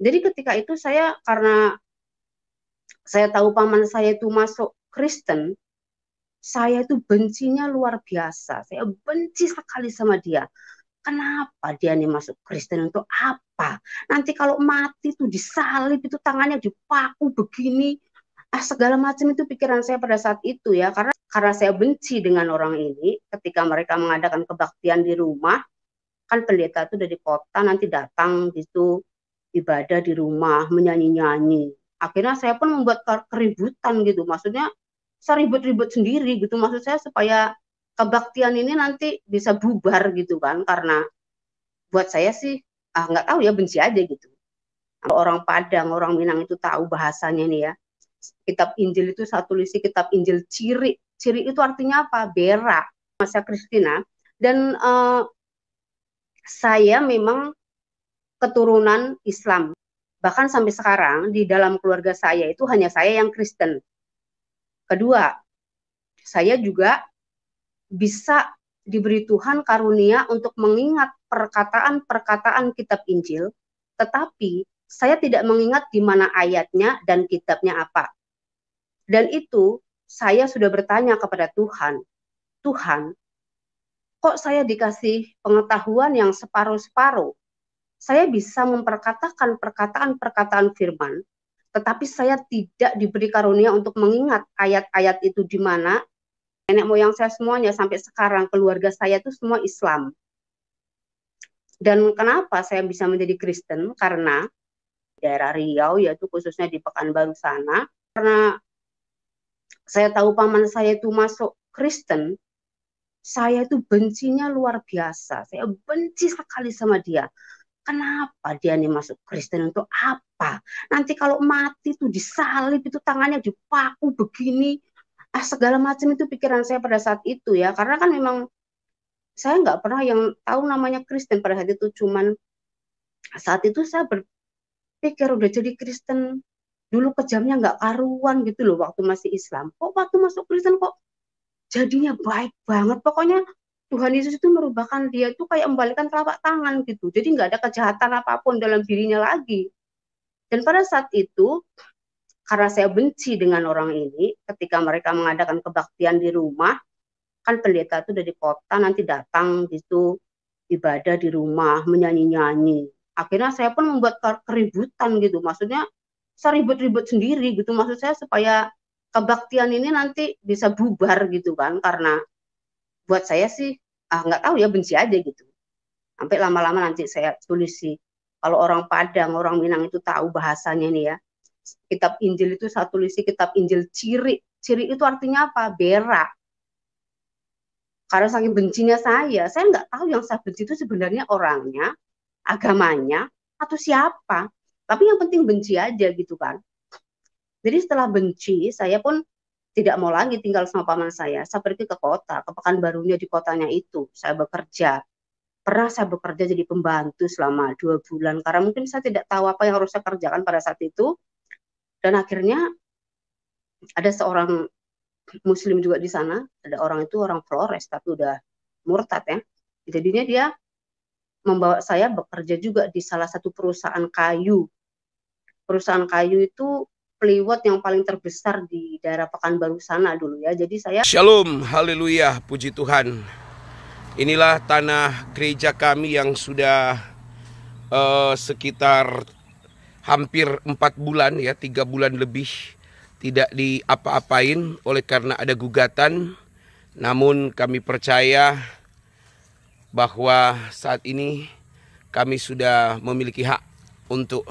Jadi ketika itu saya, karena saya tahu paman saya itu masuk Kristen, saya itu bencinya luar biasa. Saya benci sekali sama dia. Kenapa dia nih masuk Kristen, untuk apa? Nanti kalau mati tuh disalib, itu tangannya dipaku begini. Segala macam itu pikiran saya pada saat itu ya. Karena saya benci dengan orang ini, ketika mereka mengadakan kebaktian di rumah, kan pendeta itu dari kota nanti datang gitu, ibadah di rumah, menyanyi-nyanyi. Akhirnya saya pun membuat keributan gitu. Maksudnya saya ribut-ribut sendiri gitu. Maksud saya supaya kebaktian ini nanti bisa bubar gitu kan. Karena buat saya sih, nggak tahu ya, benci aja gitu. Kalau orang Padang, orang Minang itu tahu bahasanya nih ya. Kitab Injil itu saya tulis kitab Injil Ciri. Ciri itu artinya apa? Berak. Masa Kristina. Dan saya memang keturunan Islam. Bahkan sampai sekarang di dalam keluarga saya itu hanya saya yang Kristen. Kedua, saya juga bisa diberi Tuhan karunia untuk mengingat perkataan-perkataan kitab Injil, tetapi saya tidak mengingat di mana ayatnya dan kitabnya apa. Dan itu saya sudah bertanya kepada Tuhan, Tuhan, kok saya dikasih pengetahuan yang separuh-separuh? Saya bisa memperkatakan perkataan-perkataan firman, tetapi saya tidak diberi karunia untuk mengingat ayat-ayat itu di mana. Nenek moyang saya semuanya sampai sekarang, keluarga saya itu semua Islam. Dan kenapa saya bisa menjadi Kristen? Karena daerah Riau, yaitu khususnya di Pekanbaru sana, karena saya tahu paman saya itu masuk Kristen, saya itu bencinya luar biasa. Saya benci sekali sama dia. Kenapa dia nih masuk Kristen, untuk apa? Nanti kalau mati tuh disalib, itu tangannya dipaku begini. Segala macam itu pikiran saya pada saat itu ya. Karena kan memang saya nggak pernah yang tahu namanya Kristen pada saat itu. Cuman saat itu saya berpikir udah jadi Kristen, dulu kejamnya nggak karuan gitu loh waktu masih Islam. Kok waktu masuk Kristen kok jadinya baik banget. Pokoknya Tuhan Yesus itu merubahkan dia itu kayak membalikan telapak tangan gitu. Jadi nggak ada kejahatan apapun dalam dirinya lagi. Dan pada saat itu, karena saya benci dengan orang ini, ketika mereka mengadakan kebaktian di rumah, kan pendeta itu dari kota nanti datang gitu, ibadah di rumah, menyanyi-nyanyi. Akhirnya saya pun membuat keributan gitu. Maksudnya saya ribut-ribut sendiri gitu. Maksud saya supaya kebaktian ini nanti bisa bubar gitu kan. Karena buat saya sih, nggak tahu ya, benci aja gitu. Sampai lama-lama nanti saya tulis sih. Kalau orang Padang, orang Minang itu tahu bahasanya nih ya. Kitab Injil itu saya tulis kitab Injil Ciri. Ciri itu artinya apa? Berak. Karena saking bencinya saya nggak tahu yang saya benci itu sebenarnya orangnya, agamanya, atau siapa. Tapi yang penting benci aja gitu kan. Jadi setelah benci, saya pun tidak mau lagi tinggal sama paman saya. Saya pergi ke kota, ke Pekanbarunya di kotanya itu. Saya bekerja. Pernah saya bekerja jadi pembantu selama 2 bulan. Karena mungkin saya tidak tahu apa yang harus saya kerjakan pada saat itu. Dan akhirnya ada seorang Muslim juga di sana. Ada orang itu orang Flores, tapi udah murtad ya. Jadinya dia membawa saya bekerja juga di salah satu perusahaan kayu. Perusahaan kayu itu peliwat yang paling terbesar di daerah Pekanbaru sana dulu ya. Jadi saya Shalom, haleluya, puji Tuhan. Inilah tanah gereja kami yang sudah sekitar hampir 4 bulan ya, 3 bulan lebih tidak diapa-apain oleh karena ada gugatan. Namun kami percaya bahwa saat ini kami sudah memiliki hak untuk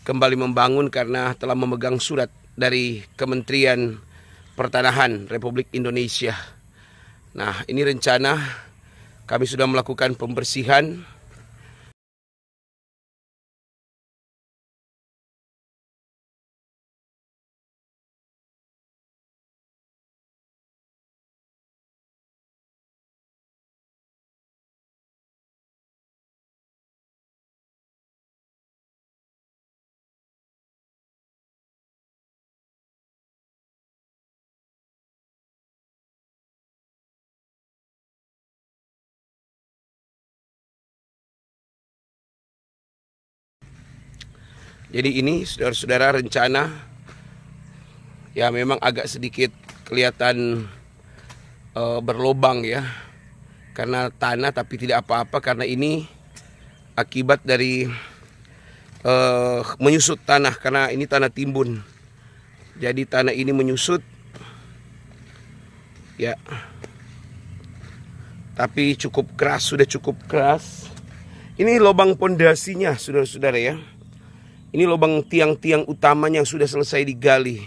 kembali membangun karena telah memegang surat dari Kementerian Pertanahan Republik Indonesia. Nah, ini rencana kami sudah melakukan pembersihan Jadi ini saudara-saudara rencana ya memang agak sedikit kelihatan berlobang ya. Karena tanah tapi tidak apa-apa, karena ini akibat dari menyusut tanah, karena ini tanah timbun. Jadi tanah ini menyusut ya. Tapi cukup keras, sudah cukup keras. Ini lubang pondasinya saudara-saudara ya. Ini lubang tiang-tiang utamanya yang sudah selesai digali.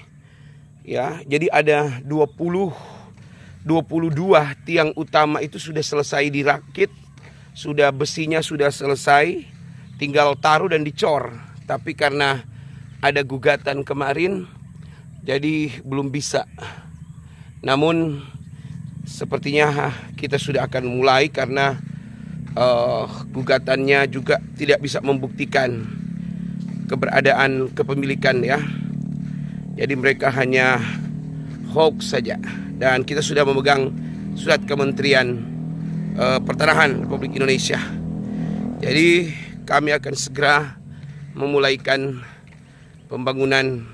Ya, jadi ada 22 tiang utama itu sudah selesai dirakit, sudah besinya sudah selesai, tinggal taruh dan dicor. Tapi karena ada gugatan kemarin, jadi belum bisa. Namun sepertinya kita sudah akan mulai karena gugatannya juga tidak bisa membuktikan keberadaan kepemilikan ya. Jadi mereka hanya hoax saja. Dan kita sudah memegang surat Kementerian Pertanahan Republik Indonesia. Jadi kami akan segera memulaikan pembangunan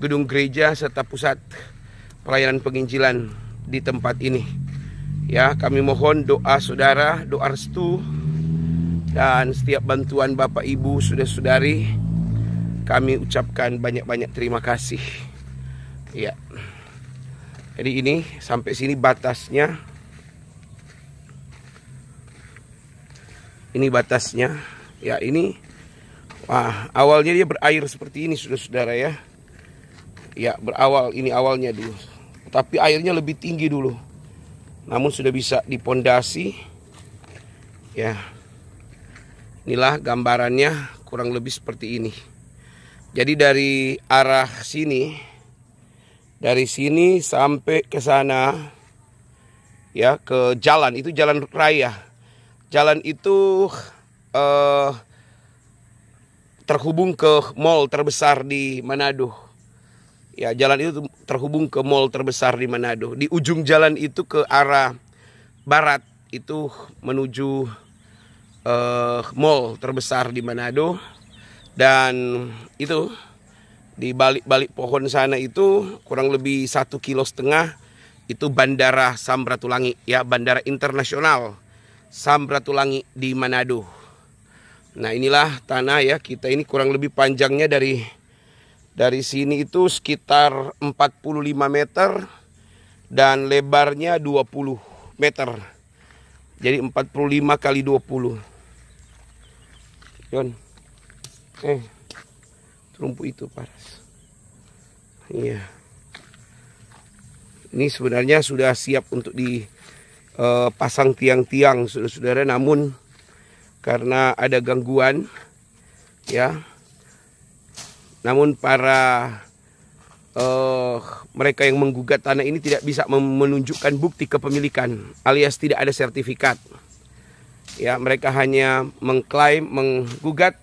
gedung gereja serta pusat pelayanan penginjilan di tempat ini. Ya, kami mohon doa saudara, doa restu, dan setiap bantuan Bapak Ibu, saudara-saudari, kami ucapkan banyak-banyak terima kasih. Ya. Jadi ini sampai sini batasnya. Ini batasnya. Ya, ini wah, awalnya dia berair seperti ini saudara-saudara ya. Ya, berawal ini awalnya dulu. Tapi airnya lebih tinggi dulu. Namun sudah bisa dipondasi. Ya. Inilah gambarannya kurang lebih seperti ini. Jadi dari arah sini, dari sini sampai ke sana ya, ke jalan itu jalan raya. Jalan itu terhubung ke mall terbesar di Manado. Ya, jalan itu terhubung ke mall terbesar di Manado. Di ujung jalan itu ke arah barat itu menuju mall terbesar di Manado. Dan itu di balik-balik pohon sana itu kurang lebih 1,5 kilo itu Bandara Samratulangi ya, Bandara Internasional Samratulangi di Manado. Nah, inilah tanah ya, kita ini kurang lebih panjangnya dari sini itu sekitar 45 meter dan lebarnya 20 meter. Jadi 45 kali 20. Yon. Terumpu itu paras. Iya. Ini sebenarnya sudah siap untuk dipasang tiang-tiang saudara-saudara, namun karena ada gangguan ya. Namun para mereka yang menggugat tanah ini tidak bisa menunjukkan bukti kepemilikan alias tidak ada sertifikat. Ya, mereka hanya mengklaim menggugat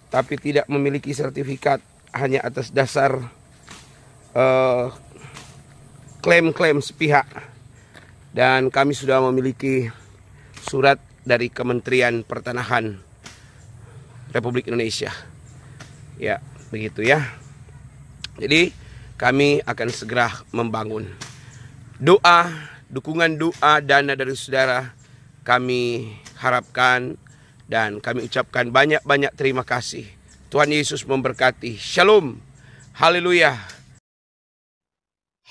tapi tidak memiliki sertifikat, hanya atas dasar klaim-klaim sepihak. Dan kami sudah memiliki surat dari Kementerian Pertanahan Republik Indonesia. Ya, begitu ya. Jadi kami akan segera membangun. Doa, dukungan doa, dana dari saudara kami harapkan. Dan kami ucapkan banyak-banyak terima kasih. Tuhan Yesus memberkati. Shalom. Haleluya.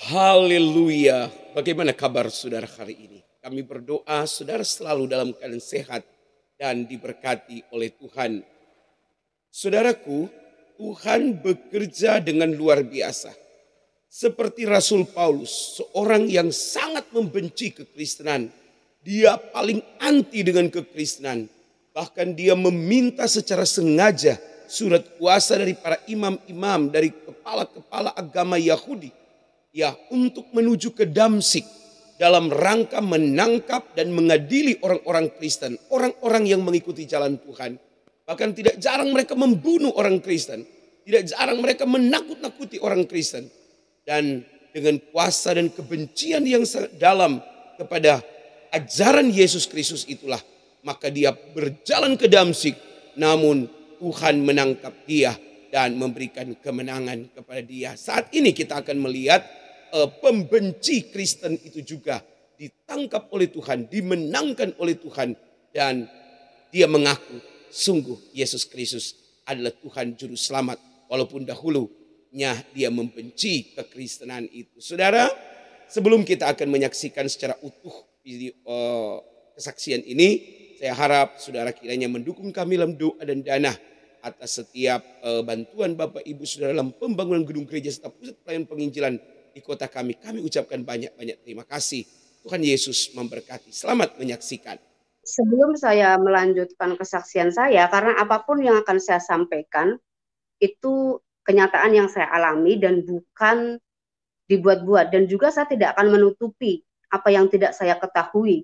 Haleluya. Bagaimana kabar saudara hari ini? Kami berdoa saudara selalu dalam keadaan sehat dan diberkati oleh Tuhan. Saudaraku, Tuhan bekerja dengan luar biasa. Seperti Rasul Paulus, seorang yang sangat membenci kekristenan. Dia paling anti dengan kekristenan. Bahkan dia meminta secara sengaja surat kuasa dari para imam-imam, dari kepala-kepala agama Yahudi, ya, untuk menuju ke Damsyik dalam rangka menangkap dan mengadili orang-orang Kristen, orang-orang yang mengikuti jalan Tuhan. Bahkan tidak jarang mereka membunuh orang Kristen, tidak jarang mereka menakut-nakuti orang Kristen. Dan dengan kuasa dan kebencian yang dalam kepada ajaran Yesus Kristus itulah, maka dia berjalan ke Damsyik, namun Tuhan menangkap dia dan memberikan kemenangan kepada dia. Saat ini kita akan melihat pembenci Kristen itu juga ditangkap oleh Tuhan, dimenangkan oleh Tuhan, dan dia mengaku sungguh Yesus Kristus adalah Tuhan Juru Selamat, walaupun dahulunya dia membenci kekristenan itu. Saudara, sebelum kita akan menyaksikan secara utuh video kesaksian ini, saya harap saudara kiranya mendukung kami dalam doa dan dana atas setiap bantuan Bapak Ibu Saudara dalam pembangunan gedung gereja serta pusat pelayanan penginjilan di kota kami. Kami ucapkan banyak-banyak terima kasih. Tuhan Yesus memberkati. Selamat menyaksikan. Sebelum saya melanjutkan kesaksian saya, karena apapun yang akan saya sampaikan itu kenyataan yang saya alami dan bukan dibuat-buat, dan juga saya tidak akan menutupi apa yang tidak saya ketahui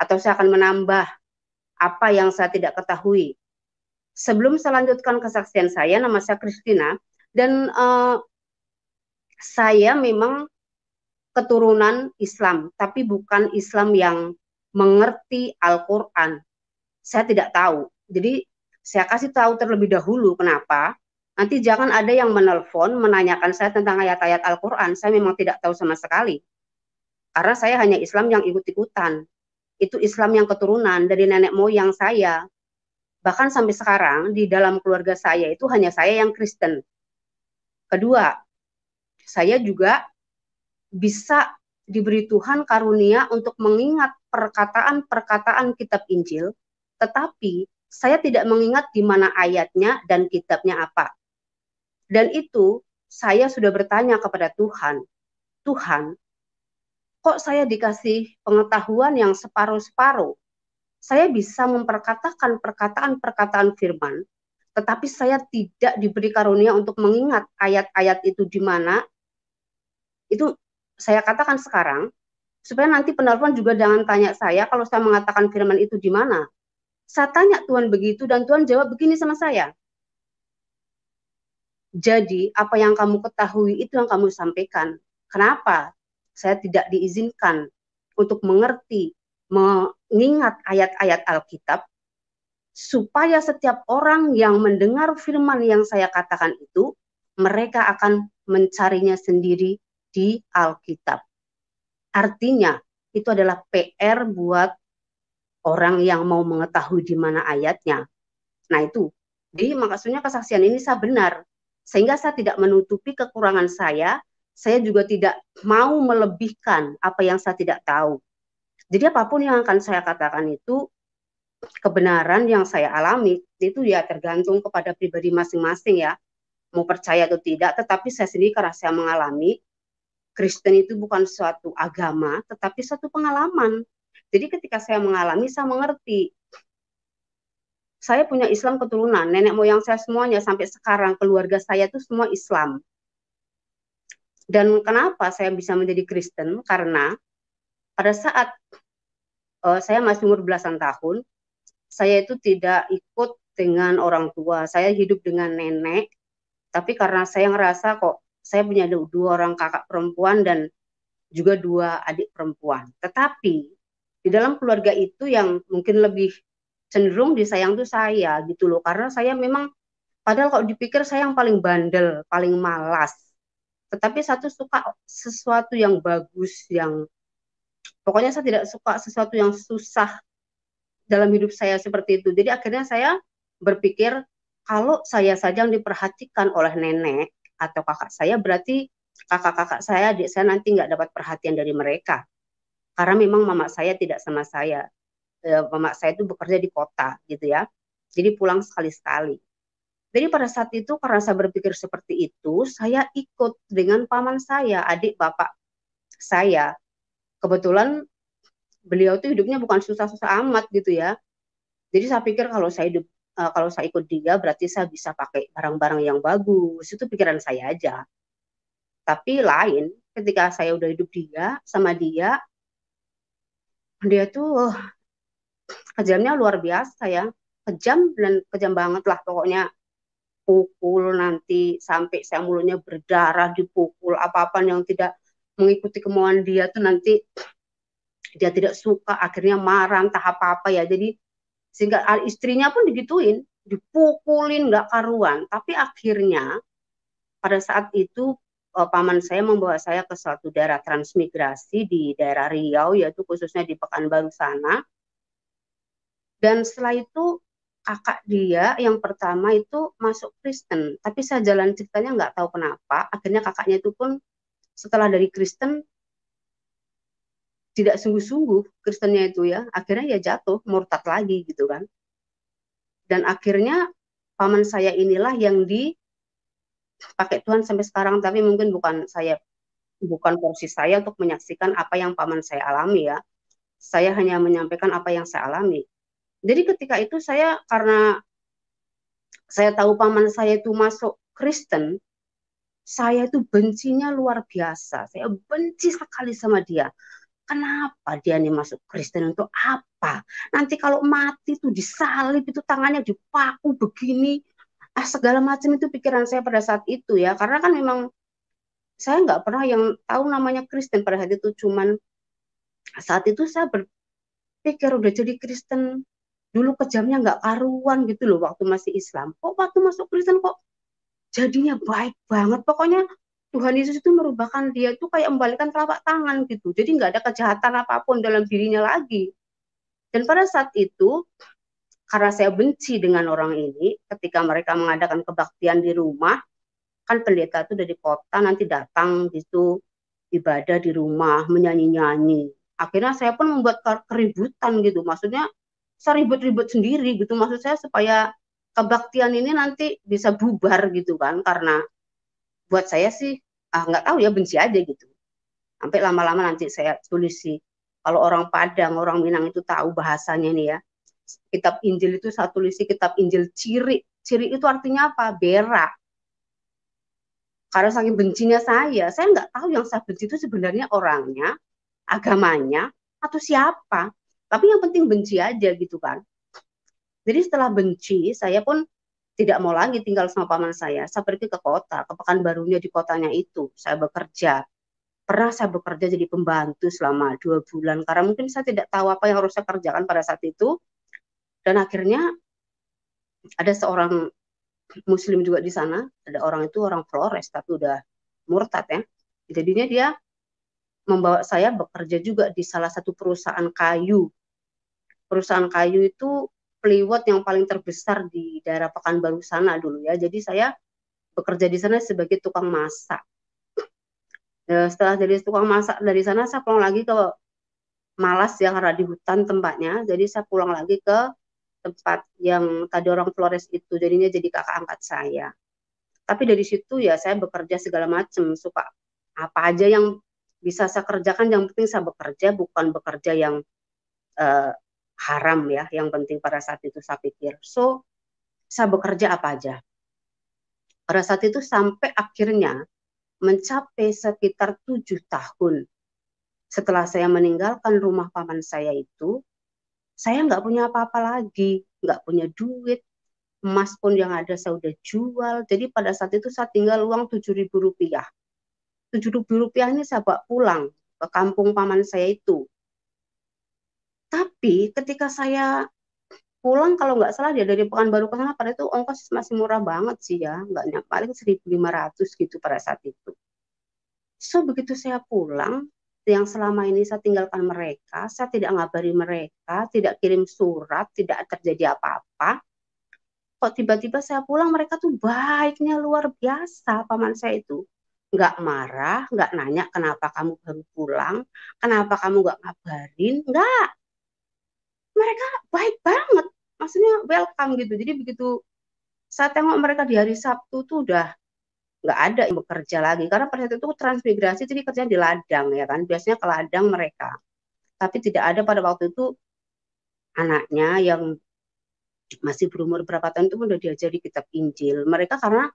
atau saya akan menambah apa yang saya tidak ketahui. Sebelum saya lanjutkan kesaksian saya, nama saya Christina, dan saya memang keturunan Islam, tapi bukan Islam yang mengerti Al-Quran. Saya tidak tahu. Jadi saya kasih tahu terlebih dahulu kenapa. Nanti jangan ada yang menelpon, menanyakan saya tentang ayat-ayat Al-Quran. Saya memang tidak tahu sama sekali. Karena saya hanya Islam yang ikut-ikutan. Itu Islam yang keturunan dari nenek moyang saya. Bahkan sampai sekarang di dalam keluarga saya itu hanya saya yang Kristen. Kedua, saya juga bisa diberi Tuhan karunia untuk mengingat perkataan-perkataan kitab Injil, tetapi saya tidak mengingat di mana ayatnya dan kitabnya apa. Dan itu saya sudah bertanya kepada Tuhan, Tuhan, kok saya dikasih pengetahuan yang separuh-separuh? Saya bisa memperkatakan perkataan-perkataan firman, tetapi saya tidak diberi karunia untuk mengingat ayat-ayat itu di mana. Itu saya katakan sekarang, supaya nanti penelpon juga jangan tanya saya kalau saya mengatakan firman itu di mana. Saya tanya Tuhan begitu, dan Tuhan jawab begini sama saya. Jadi, apa yang kamu ketahui itu yang kamu sampaikan. Kenapa? Saya tidak diizinkan untuk mengerti, mengingat ayat-ayat Alkitab, supaya setiap orang yang mendengar firman yang saya katakan itu, mereka akan mencarinya sendiri di Alkitab. Artinya, itu adalah PR buat orang yang mau mengetahui di mana ayatnya. Nah itu, jadi maksudnya kesaksian ini saya benar, sehingga saya tidak menutupi kekurangan saya juga tidak mau melebihkan apa yang saya tidak tahu. Jadi apapun yang akan saya katakan itu, kebenaran yang saya alami, itu ya tergantung kepada pribadi masing-masing ya, mau percaya atau tidak, tetapi saya sendiri karena saya mengalami, Kristen itu bukan suatu agama, tetapi suatu pengalaman. Jadi ketika saya mengalami, saya mengerti. Saya punya Islam keturunan, nenek moyang saya semuanya, sampai sekarang keluarga saya itu semua Islam. Dan kenapa saya bisa menjadi Kristen? Karena pada saat saya masih umur belasan tahun, saya itu tidak ikut dengan orang tua. Saya hidup dengan nenek, tapi karena saya ngerasa kok saya punya 2 orang kakak perempuan dan juga 2 adik perempuan. Tetapi di dalam keluarga itu yang mungkin lebih cenderung disayang tuh saya gitu loh. Karena saya memang, padahal kalau dipikir saya yang paling bandel, paling malas. Tetapi satu suka sesuatu yang bagus, yang pokoknya saya tidak suka sesuatu yang susah dalam hidup saya seperti itu. Jadi akhirnya saya berpikir, kalau saya saja yang diperhatikan oleh nenek atau kakak saya, berarti kakak-kakak saya, adik saya nanti nggak dapat perhatian dari mereka. Karena memang mama saya tidak sama saya. Mama saya itu bekerja di kota gitu ya. Jadi pulang sekali-sekali. Jadi pada saat itu karena saya berpikir seperti itu, saya ikut dengan paman saya, adik bapak saya. Kebetulan beliau itu hidupnya bukan susah-susah amat gitu ya. Jadi saya pikir kalau saya ikut dia berarti saya bisa pakai barang-barang yang bagus. Itu pikiran saya aja. Tapi lain, ketika saya udah hidup sama dia tuh kejamnya luar biasa ya. Kejam dan kejam banget lah pokoknya. Pukul nanti sampai saya mulutnya berdarah, dipukul, apa-apa yang tidak mengikuti kemauan dia tuh nanti dia tidak suka, akhirnya marah, entah apa-apa ya. Jadi sehingga istrinya pun digituin, dipukulin nggak karuan. Tapi akhirnya pada saat itu paman saya membawa saya ke suatu daerah transmigrasi di daerah Riau, yaitu khususnya di Pekanbaru sana. Dan setelah itu kakak dia yang pertama itu masuk Kristen, tapi saya jalan ceritanya nggak tahu kenapa. Akhirnya kakaknya itu pun setelah dari Kristen tidak sungguh-sungguh Kristennya itu ya, akhirnya ya jatuh murtad lagi gitu kan. Dan akhirnya paman saya inilah yang dipakai Tuhan sampai sekarang, tapi mungkin bukan porsi saya untuk menyaksikan apa yang paman saya alami ya. Saya hanya menyampaikan apa yang saya alami. Jadi ketika itu saya, karena saya tahu paman saya itu masuk Kristen, saya itu bencinya luar biasa. Saya benci sekali sama dia. Kenapa dia nih masuk Kristen, untuk apa? Nanti kalau mati tuh disalib, itu tangannya dipaku begini. Segala macam itu pikiran saya pada saat itu ya. Karena kan memang saya nggak pernah yang tahu namanya Kristen pada saat itu. Cuman saat itu saya berpikir udah jadi Kristen, dulu kejamnya nggak karuan gitu loh waktu masih Islam. Kok waktu masuk Kristen kok jadinya baik banget. Pokoknya Tuhan Yesus itu merubahkan dia itu kayak membalikan telapak tangan gitu. Jadi nggak ada kejahatan apapun dalam dirinya lagi. Dan pada saat itu, karena saya benci dengan orang ini, ketika mereka mengadakan kebaktian di rumah, kan pendeta itu dari kota nanti datang gitu, ibadah di rumah, menyanyi-nyanyi. Akhirnya saya pun membuat keributan gitu. Maksudnya saya ribut-ribut sendiri gitu. Maksud saya supaya kebaktian ini nanti bisa bubar gitu kan. Karena buat saya sih nggak tahu ya, benci aja gitu. Sampai lama-lama nanti saya tulis sih, kalau orang Padang, orang Minang itu tahu bahasanya nih ya, kitab Injil itu saya tulis kitab Injil Ciri. Ciri itu artinya apa? Berak. Karena saking bencinya saya nggak tahu yang saya benci itu sebenarnya orangnya, agamanya, atau siapa. Tapi yang penting benci aja gitu kan. Jadi setelah benci, saya pun tidak mau lagi tinggal sama paman saya. Saya pergi ke kota, ke Pekanbarunya di kotanya itu. Saya bekerja. Pernah saya bekerja jadi pembantu selama 2 bulan. Karena mungkin saya tidak tahu apa yang harus saya kerjakan pada saat itu. Dan akhirnya ada seorang Muslim juga di sana. Ada orang itu orang Flores, tapi udah murtad ya. Jadinya dia membawa saya bekerja juga di salah satu perusahaan kayu. Perusahaan kayu itu Plywood yang paling terbesar di daerah Pekanbaru sana dulu ya. Jadi saya bekerja di sana sebagai tukang masak. Setelah jadi tukang masak dari sana, saya pulang lagi ke Malas ya, karena di hutan tempatnya. Jadi saya pulang lagi ke tempat yang tadi orang Flores itu. Jadinya jadi kakak angkat saya. Tapi dari situ ya saya bekerja segala macam. Suka apa aja yang bisa saya kerjakan. Yang penting saya bekerja, bukan bekerja yang eh, haram ya. Yang penting pada saat itu saya pikir. So, saya bekerja apa aja. Pada saat itu sampai akhirnya mencapai sekitar 7 tahun setelah saya meninggalkan rumah paman saya itu, saya nggak punya apa-apa lagi, nggak punya duit, emas pun yang ada saya udah jual. Jadi pada saat itu saya tinggal uang 7.000 rupiah. 7.000 rupiah ini saya bawa pulang ke kampung paman saya itu. Tapi ketika saya pulang, kalau nggak salah dia dari Pekanbaru ke sana, pada itu ongkos masih murah banget sih ya, nggak nyampe, paling 1.500 gitu pada saat itu. So begitu saya pulang, yang selama ini saya tinggalkan mereka, saya tidak ngabari mereka, tidak kirim surat, tidak terjadi apa-apa. Kok tiba-tiba saya pulang, mereka tuh baiknya luar biasa, paman saya itu. Nggak marah, nggak nanya kenapa kamu baru pulang, kenapa kamu nggak ngabarin, nggak. Mereka baik banget, maksudnya welcome gitu. Jadi begitu saya tengok mereka di hari Sabtu tuh udah nggak ada yang bekerja lagi, karena pada saat itu transmigrasi jadi kerja di ladang ya kan, biasanya ke ladang mereka, tapi tidak ada pada waktu itu anaknya yang masih berumur berapa tahun itu udah diajari kitab Injil mereka. Karena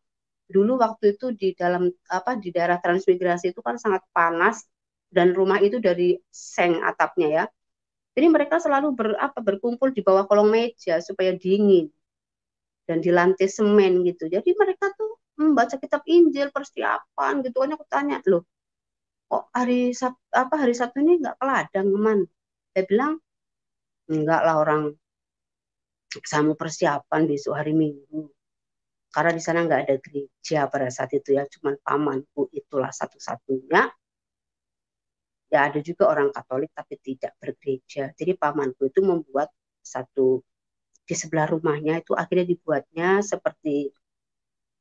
dulu waktu itu di dalam di daerah transmigrasi itu kan sangat panas, dan rumah itu dari seng atapnya ya, jadi mereka selalu berkumpul di bawah kolong meja supaya dingin, dan di lantai semen gitu. Jadi mereka tuh membaca kitab Injil persiapan gitu kan. Aku tanya, loh kok hari Sabtu ini nggak ke ladang, man? Dia bilang enggak lah, orang saya mau persiapan besok hari Minggu. Karena di sana nggak ada gereja pada saat itu ya, cuman pamanku itulah satu-satunya. Ya ada juga orang Katolik tapi tidak bergereja. Jadi pamanku itu membuat satu di sebelah rumahnya itu akhirnya dibuatnya seperti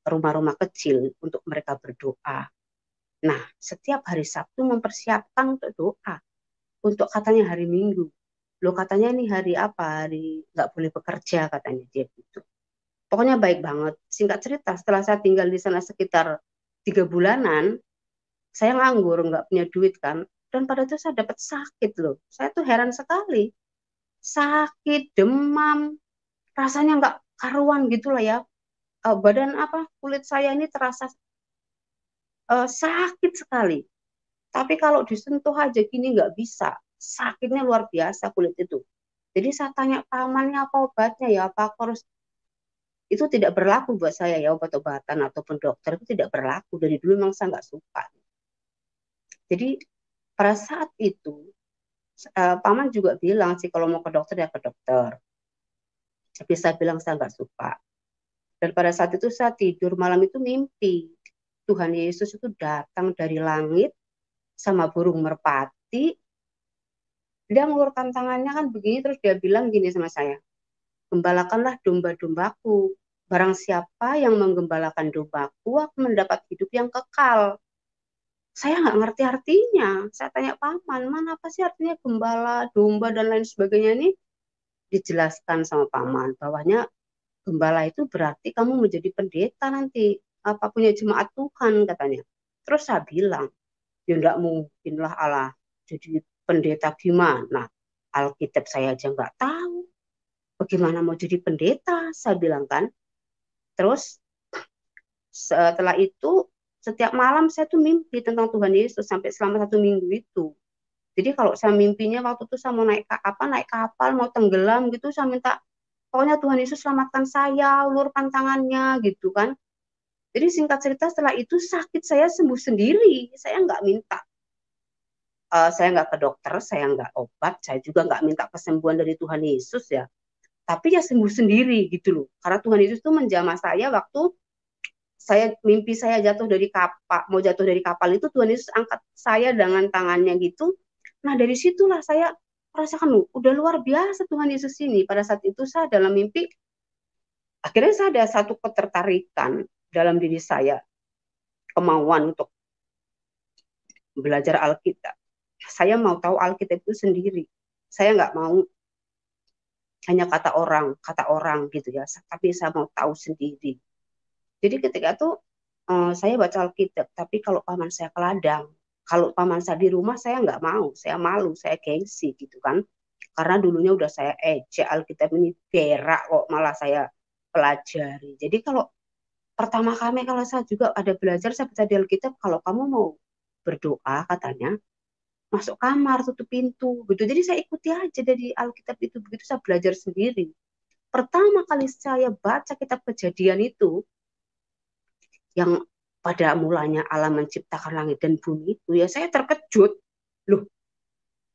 rumah-rumah kecil untuk mereka berdoa. Nah, setiap hari Sabtu mempersiapkan untuk doa. Untuk katanya hari Minggu. Loh katanya ini hari apa? Hari nggak boleh bekerja katanya dia gitu. Pokoknya baik banget. Singkat cerita, setelah saya tinggal di sana sekitar 3 bulanan, saya nganggur, nggak punya duit kan. Dan pada itu saya dapat sakit loh. Saya tuh heran sekali. Sakit, demam, rasanya nggak karuan gitu lah ya. Badan apa, kulit saya ini terasa sakit sekali. Tapi kalau disentuh aja gini nggak bisa. Sakitnya luar biasa kulit itu. Jadi saya tanya pamannya apa obatnya ya, apa aku harus itu tidak berlaku buat saya ya obat-obatan ataupun dokter itu tidak berlaku dari dulu memang saya nggak suka. Jadi pada saat itu paman juga bilang sih kalau mau ke dokter ya ke dokter. Tapi saya bilang saya nggak suka. Dan pada saat itu saya tidur malam itu mimpi Tuhan Yesus itu datang dari langit sama burung merpati. Dia mengulurkan tangannya kan begini terus dia bilang gini sama saya, gembalakanlah domba-dombaku. Barang siapa yang menggembalakan dombaku akan mendapat hidup yang kekal. Saya nggak ngerti artinya. Saya tanya paman, mana apa sih artinya gembala, domba, dan lain sebagainya ini? Dijelaskan sama paman, bahwanya gembala itu berarti kamu menjadi pendeta nanti. Apa punya jemaat Tuhan katanya. Terus saya bilang, ya enggak mungkin lah Allah jadi pendeta gimana. Alkitab saya aja nggak tahu. Bagaimana mau jadi pendeta? Saya bilang kan. Terus setelah itu setiap malam saya tuh mimpi tentang Tuhan Yesus sampai selama 1 minggu itu. Jadi kalau saya mimpinya waktu itu saya mau naik kapal, mau tenggelam gitu, saya minta pokoknya Tuhan Yesus selamatkan saya, ulurkan tangannya gitu kan. Jadi singkat cerita setelah itu sakit saya sembuh sendiri. Saya nggak ke dokter, saya nggak obat, saya juga nggak minta kesembuhan dari Tuhan Yesus ya. Tapi ya sembuh sendiri gitu loh. Karena Tuhan Yesus itu menjamah saya waktu mimpi saya jatuh dari kapal, mau jatuh dari kapal itu Tuhan Yesus angkat saya dengan tangannya gitu. Nah dari situlah saya merasakan loh, udah luar biasa Tuhan Yesus ini. Pada saat itu saya dalam mimpi, akhirnya saya ada satu ketertarikan dalam diri saya, kemauan untuk belajar Alkitab. Saya mau tahu Alkitab itu sendiri. Saya nggak mau hanya kata orang gitu ya, tapi saya mau tahu sendiri. Jadi ketika itu saya baca Alkitab, tapi kalau paman saya ke ladang, kalau paman saya di rumah saya nggak mau, saya malu, saya gengsi gitu kan. Karena dulunya udah saya ejek Alkitab ini berak kok malah saya pelajari. Jadi kalau pertama kali kalau saya juga ada belajar, saya baca di Alkitab, kalau kamu mau berdoa katanya, masuk kamar, tutup pintu gitu. Jadi saya ikuti aja dari Alkitab itu, begitu saya belajar sendiri. Pertama kali saya baca kitab Kejadian itu, yang pada mulanya Allah menciptakan langit dan bumi itu, ya saya terkejut. Loh,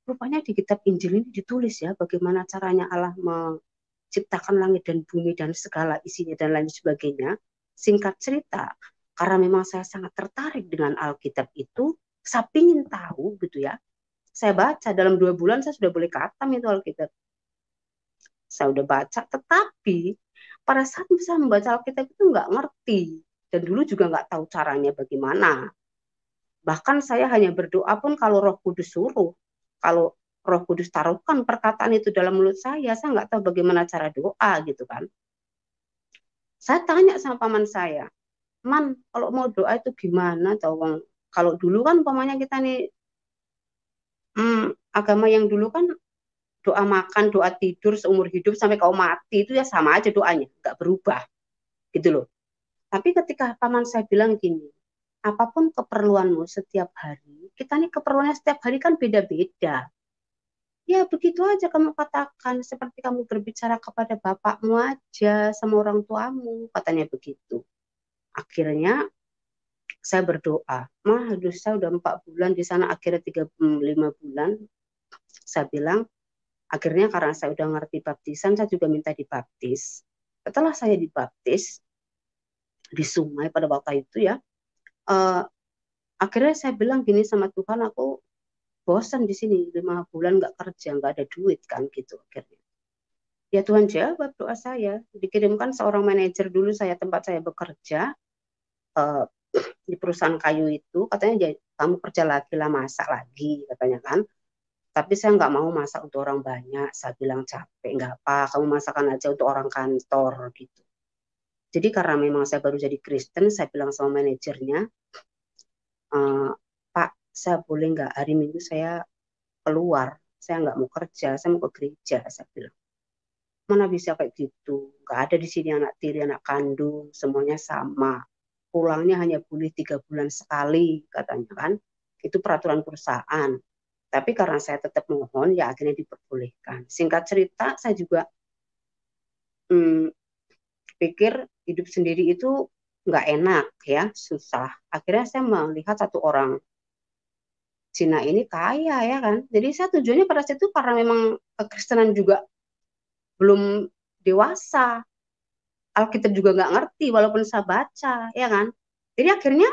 rupanya di kitab Injil ini ditulis ya bagaimana caranya Allah menciptakan langit dan bumi dan segala isinya dan lain sebagainya. Singkat cerita, karena memang saya sangat tertarik dengan Alkitab itu, saya ingin tahu gitu ya. Saya baca dalam 2 bulan saya sudah boleh khatam itu Alkitab. Saya udah baca, tetapi pada saat saya membaca Alkitab itu nggak ngerti. Dan dulu juga nggak tahu caranya bagaimana. Bahkan saya hanya berdoa pun kalau Roh Kudus suruh. Kalau Roh Kudus taruhkan perkataan itu dalam mulut saya nggak tahu bagaimana cara doa gitu kan. Saya tanya sama paman saya, Man, kalau mau doa itu gimana? Tahu kalau dulu kan umpamanya kita nih agama yang dulu kan doa makan, doa tidur seumur hidup sampai kau mati itu ya sama aja doanya, nggak berubah gitu loh. Tapi ketika paman saya bilang gini, apapun keperluanmu setiap hari, kita nih keperluannya setiap hari kan beda-beda. Ya begitu aja kamu katakan, seperti kamu berbicara kepada bapakmu aja, sama orang tuamu, katanya begitu. Akhirnya saya berdoa, saya udah 4 bulan di sana, akhirnya 5 bulan, saya bilang, Akhirnya karena saya udah ngerti baptisan, saya juga minta dibaptis. Setelah saya dibaptis di sungai pada waktu itu ya, uh, akhirnya saya bilang gini sama Tuhan, aku bosan di sini 5 bulan nggak kerja, nggak ada duit kan gitu akhirnya. Ya Tuhan jawab doa saya, dikirimkan seorang manajer dulu saya tempat saya bekerja uh, di perusahaan kayu itu, katanya kamu kerja lagi lah, masak lagi katanya kan. Tapi saya nggak mau masak untuk orang banyak. Saya bilang capek, nggak apa, kamu masakan aja untuk orang kantor gitu. Jadi karena memang saya baru jadi Kristen, saya bilang sama manajernya, Pak, saya boleh nggak hari Minggu saya keluar, saya nggak mau kerja, saya mau ke gereja, saya bilang. Mana bisa kayak gitu, nggak ada di sini anak tiri, anak kandung, semuanya sama. Pulangnya hanya boleh 3 bulan sekali, katanya kan. Itu peraturan perusahaan. Tapi karena saya tetap mohon, ya akhirnya diperbolehkan. Singkat cerita, saya juga pikir hidup sendiri itu nggak enak ya, susah. Akhirnya saya melihat satu orang Cina ini kaya ya kan. Jadi saya tujuannya pada saat itu karena memang kekristenan juga belum dewasa. Alkitab juga nggak ngerti walaupun saya baca ya kan. Jadi akhirnya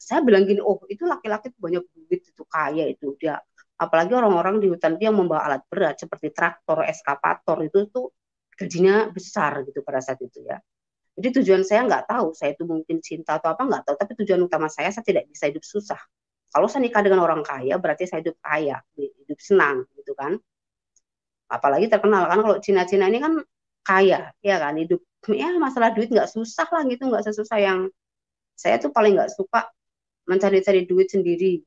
saya bilang gini, oh itu laki-laki banyak duit, itu kaya itu dia. Apalagi orang-orang di hutan dia membawa alat berat seperti traktor, eskavator itu tuh gajinya besar gitu pada saat itu ya. Jadi tujuan saya nggak tahu, saya itu mungkin cinta atau apa nggak tahu, tapi tujuan utama saya tidak bisa hidup susah. Kalau saya nikah dengan orang kaya, berarti saya hidup kaya, hidup senang gitu kan. Apalagi terkenal kan kalau Cina-Cina ini kan kaya, ya kan, hidup ya masalah duit nggak susah lah gitu, nggak sesusah yang saya tuh paling nggak suka mencari-cari duit sendiri,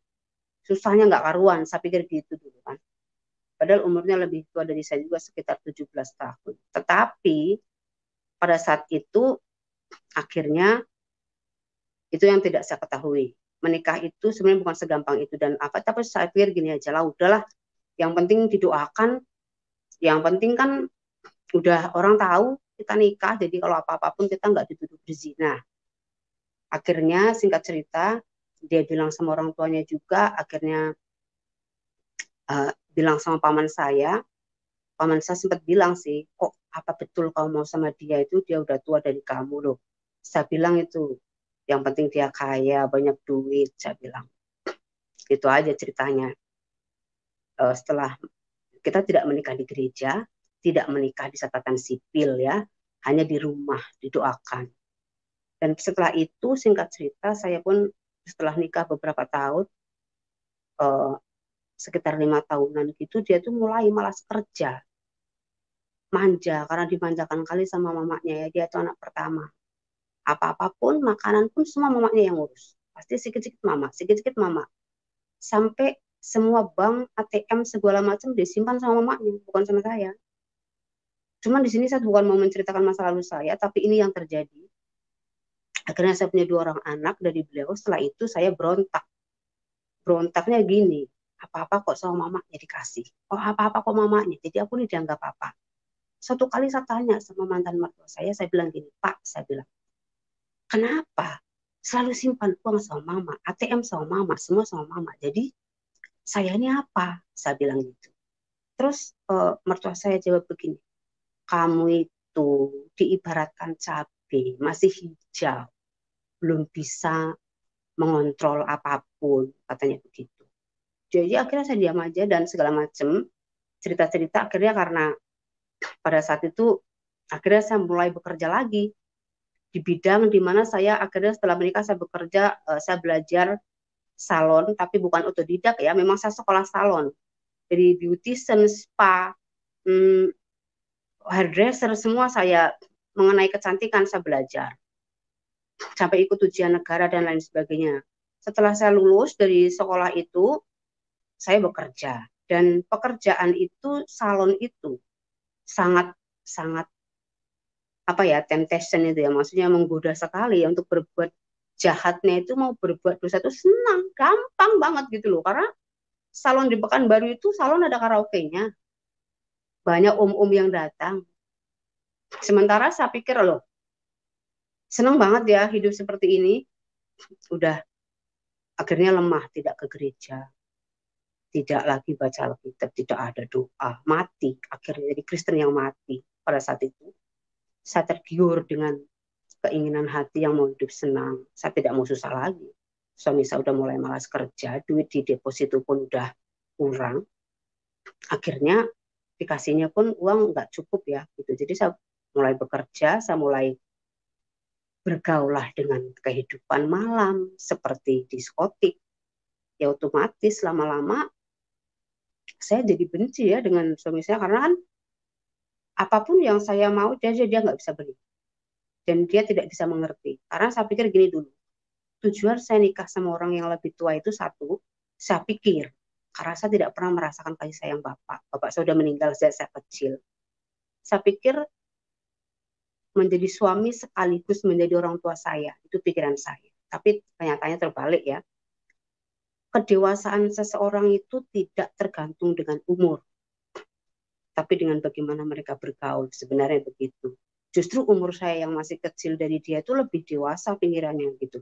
susahnya nggak karuan, saya pikir gitu dulu kan. Padahal umurnya lebih tua dari saya juga sekitar 17 tahun. Tetapi pada saat itu akhirnya itu yang tidak saya ketahui. Menikah itu sebenarnya bukan segampang itu dan apa, tapi saya pikir gini aja lah, udahlah, yang penting didoakan, yang penting kan udah orang tahu kita nikah, jadi kalau apa-apa pun kita nggak dituduh berzina. Akhirnya singkat cerita, dia bilang sama orang tuanya juga, akhirnya bilang sama paman saya sempat bilang sih, kok apa betul kamu mau sama dia, itu dia udah tua dari kamu loh. Saya bilang itu, yang penting dia kaya, banyak duit, saya bilang. Itu aja ceritanya. Setelah kita tidak menikah di gereja, tidak menikah di catatan sipil ya, hanya di rumah didoakan. Dan setelah itu singkat cerita saya pun setelah nikah beberapa tahun, sekitar 5 tahunan gitu, dia tuh mulai malas kerja, manja karena dimanjakan kali sama mamanya ya, dia tuh anak pertama. Apa-apapun makanan pun semua mamanya yang ngurus. Pasti sedikit-sedikit mama. Sampai semua bank, ATM segala macam disimpan sama mamanya, bukan sama saya. Cuman di sini saya bukan mau menceritakan masa lalu saya, tapi ini yang terjadi. Akhirnya saya punya 2 orang anak dari beliau. Setelah itu saya berontak. Berontaknya gini, apa-apa kok sama mamanya dikasih. Oh apa-apa kok mamanya. Jadi aku ini dianggap apa. Satu kali saya tanya sama mantan mertua saya bilang gini, Pak, saya bilang, kenapa selalu simpan uang sama mama, ATM sama mama, semua sama mama. Jadi saya ini apa? Saya bilang gitu. Terus mertua saya jawab begini, kamu itu diibaratkan cabai, masih hijau, belum bisa mengontrol apapun, katanya begitu. Jadi akhirnya saya diam aja dan segala macam cerita-cerita, akhirnya karena pada saat itu akhirnya saya mulai bekerja lagi di bidang di mana saya akhirnya setelah menikah saya bekerja, saya belajar salon, tapi bukan otodidak ya, memang saya sekolah salon. Jadi beautician, spa, hairdresser, semua saya mengenai kecantikan saya belajar. Sampai ikut ujian negara dan lain sebagainya. Setelah saya lulus dari sekolah itu, saya bekerja. Dan pekerjaan itu, salon itu, sangat sangat apa ya, temptation itu ya, maksudnya menggoda sekali ya untuk berbuat jahatnya, itu mau berbuat dosa itu senang, gampang banget gitu loh. Karena salon di Pekanbaru itu salon ada karaoke-nya, banyak om-om yang datang. Sementara saya pikir loh, senang banget ya hidup seperti ini. Udah akhirnya lemah, tidak ke gereja, tidak lagi baca Alkitab, tidak ada doa, mati. Akhirnya jadi Kristen yang mati. Pada saat itu, saya tergiur dengan keinginan hati yang mau hidup senang. Saya tidak mau susah lagi. Suami saya udah mulai malas kerja, duit di deposito pun udah kurang. Akhirnya dikasihnya pun uang nggak cukup ya, gitu. Jadi saya mulai bekerja, saya mulai bergaulah dengan kehidupan malam seperti diskotik. Ya otomatis lama-lama saya jadi benci ya dengan suami saya karena kan apapun yang saya mau dia nggak bisa beli dan dia tidak bisa mengerti. Karena saya pikir gini dulu, tujuan saya nikah sama orang yang lebih tua itu satu, saya pikir karena saya tidak pernah merasakan kasih sayang bapak. Bapak saya sudah meninggal sejak saya kecil. Saya pikir menjadi suami sekaligus menjadi orang tua saya, itu pikiran saya. Tapi kenyataannya terbalik ya. Kedewasaan seseorang itu tidak tergantung dengan umur, tapi dengan bagaimana mereka bergaul, sebenarnya begitu. Justru umur saya yang masih kecil dari dia itu lebih dewasa pikirannya gitu.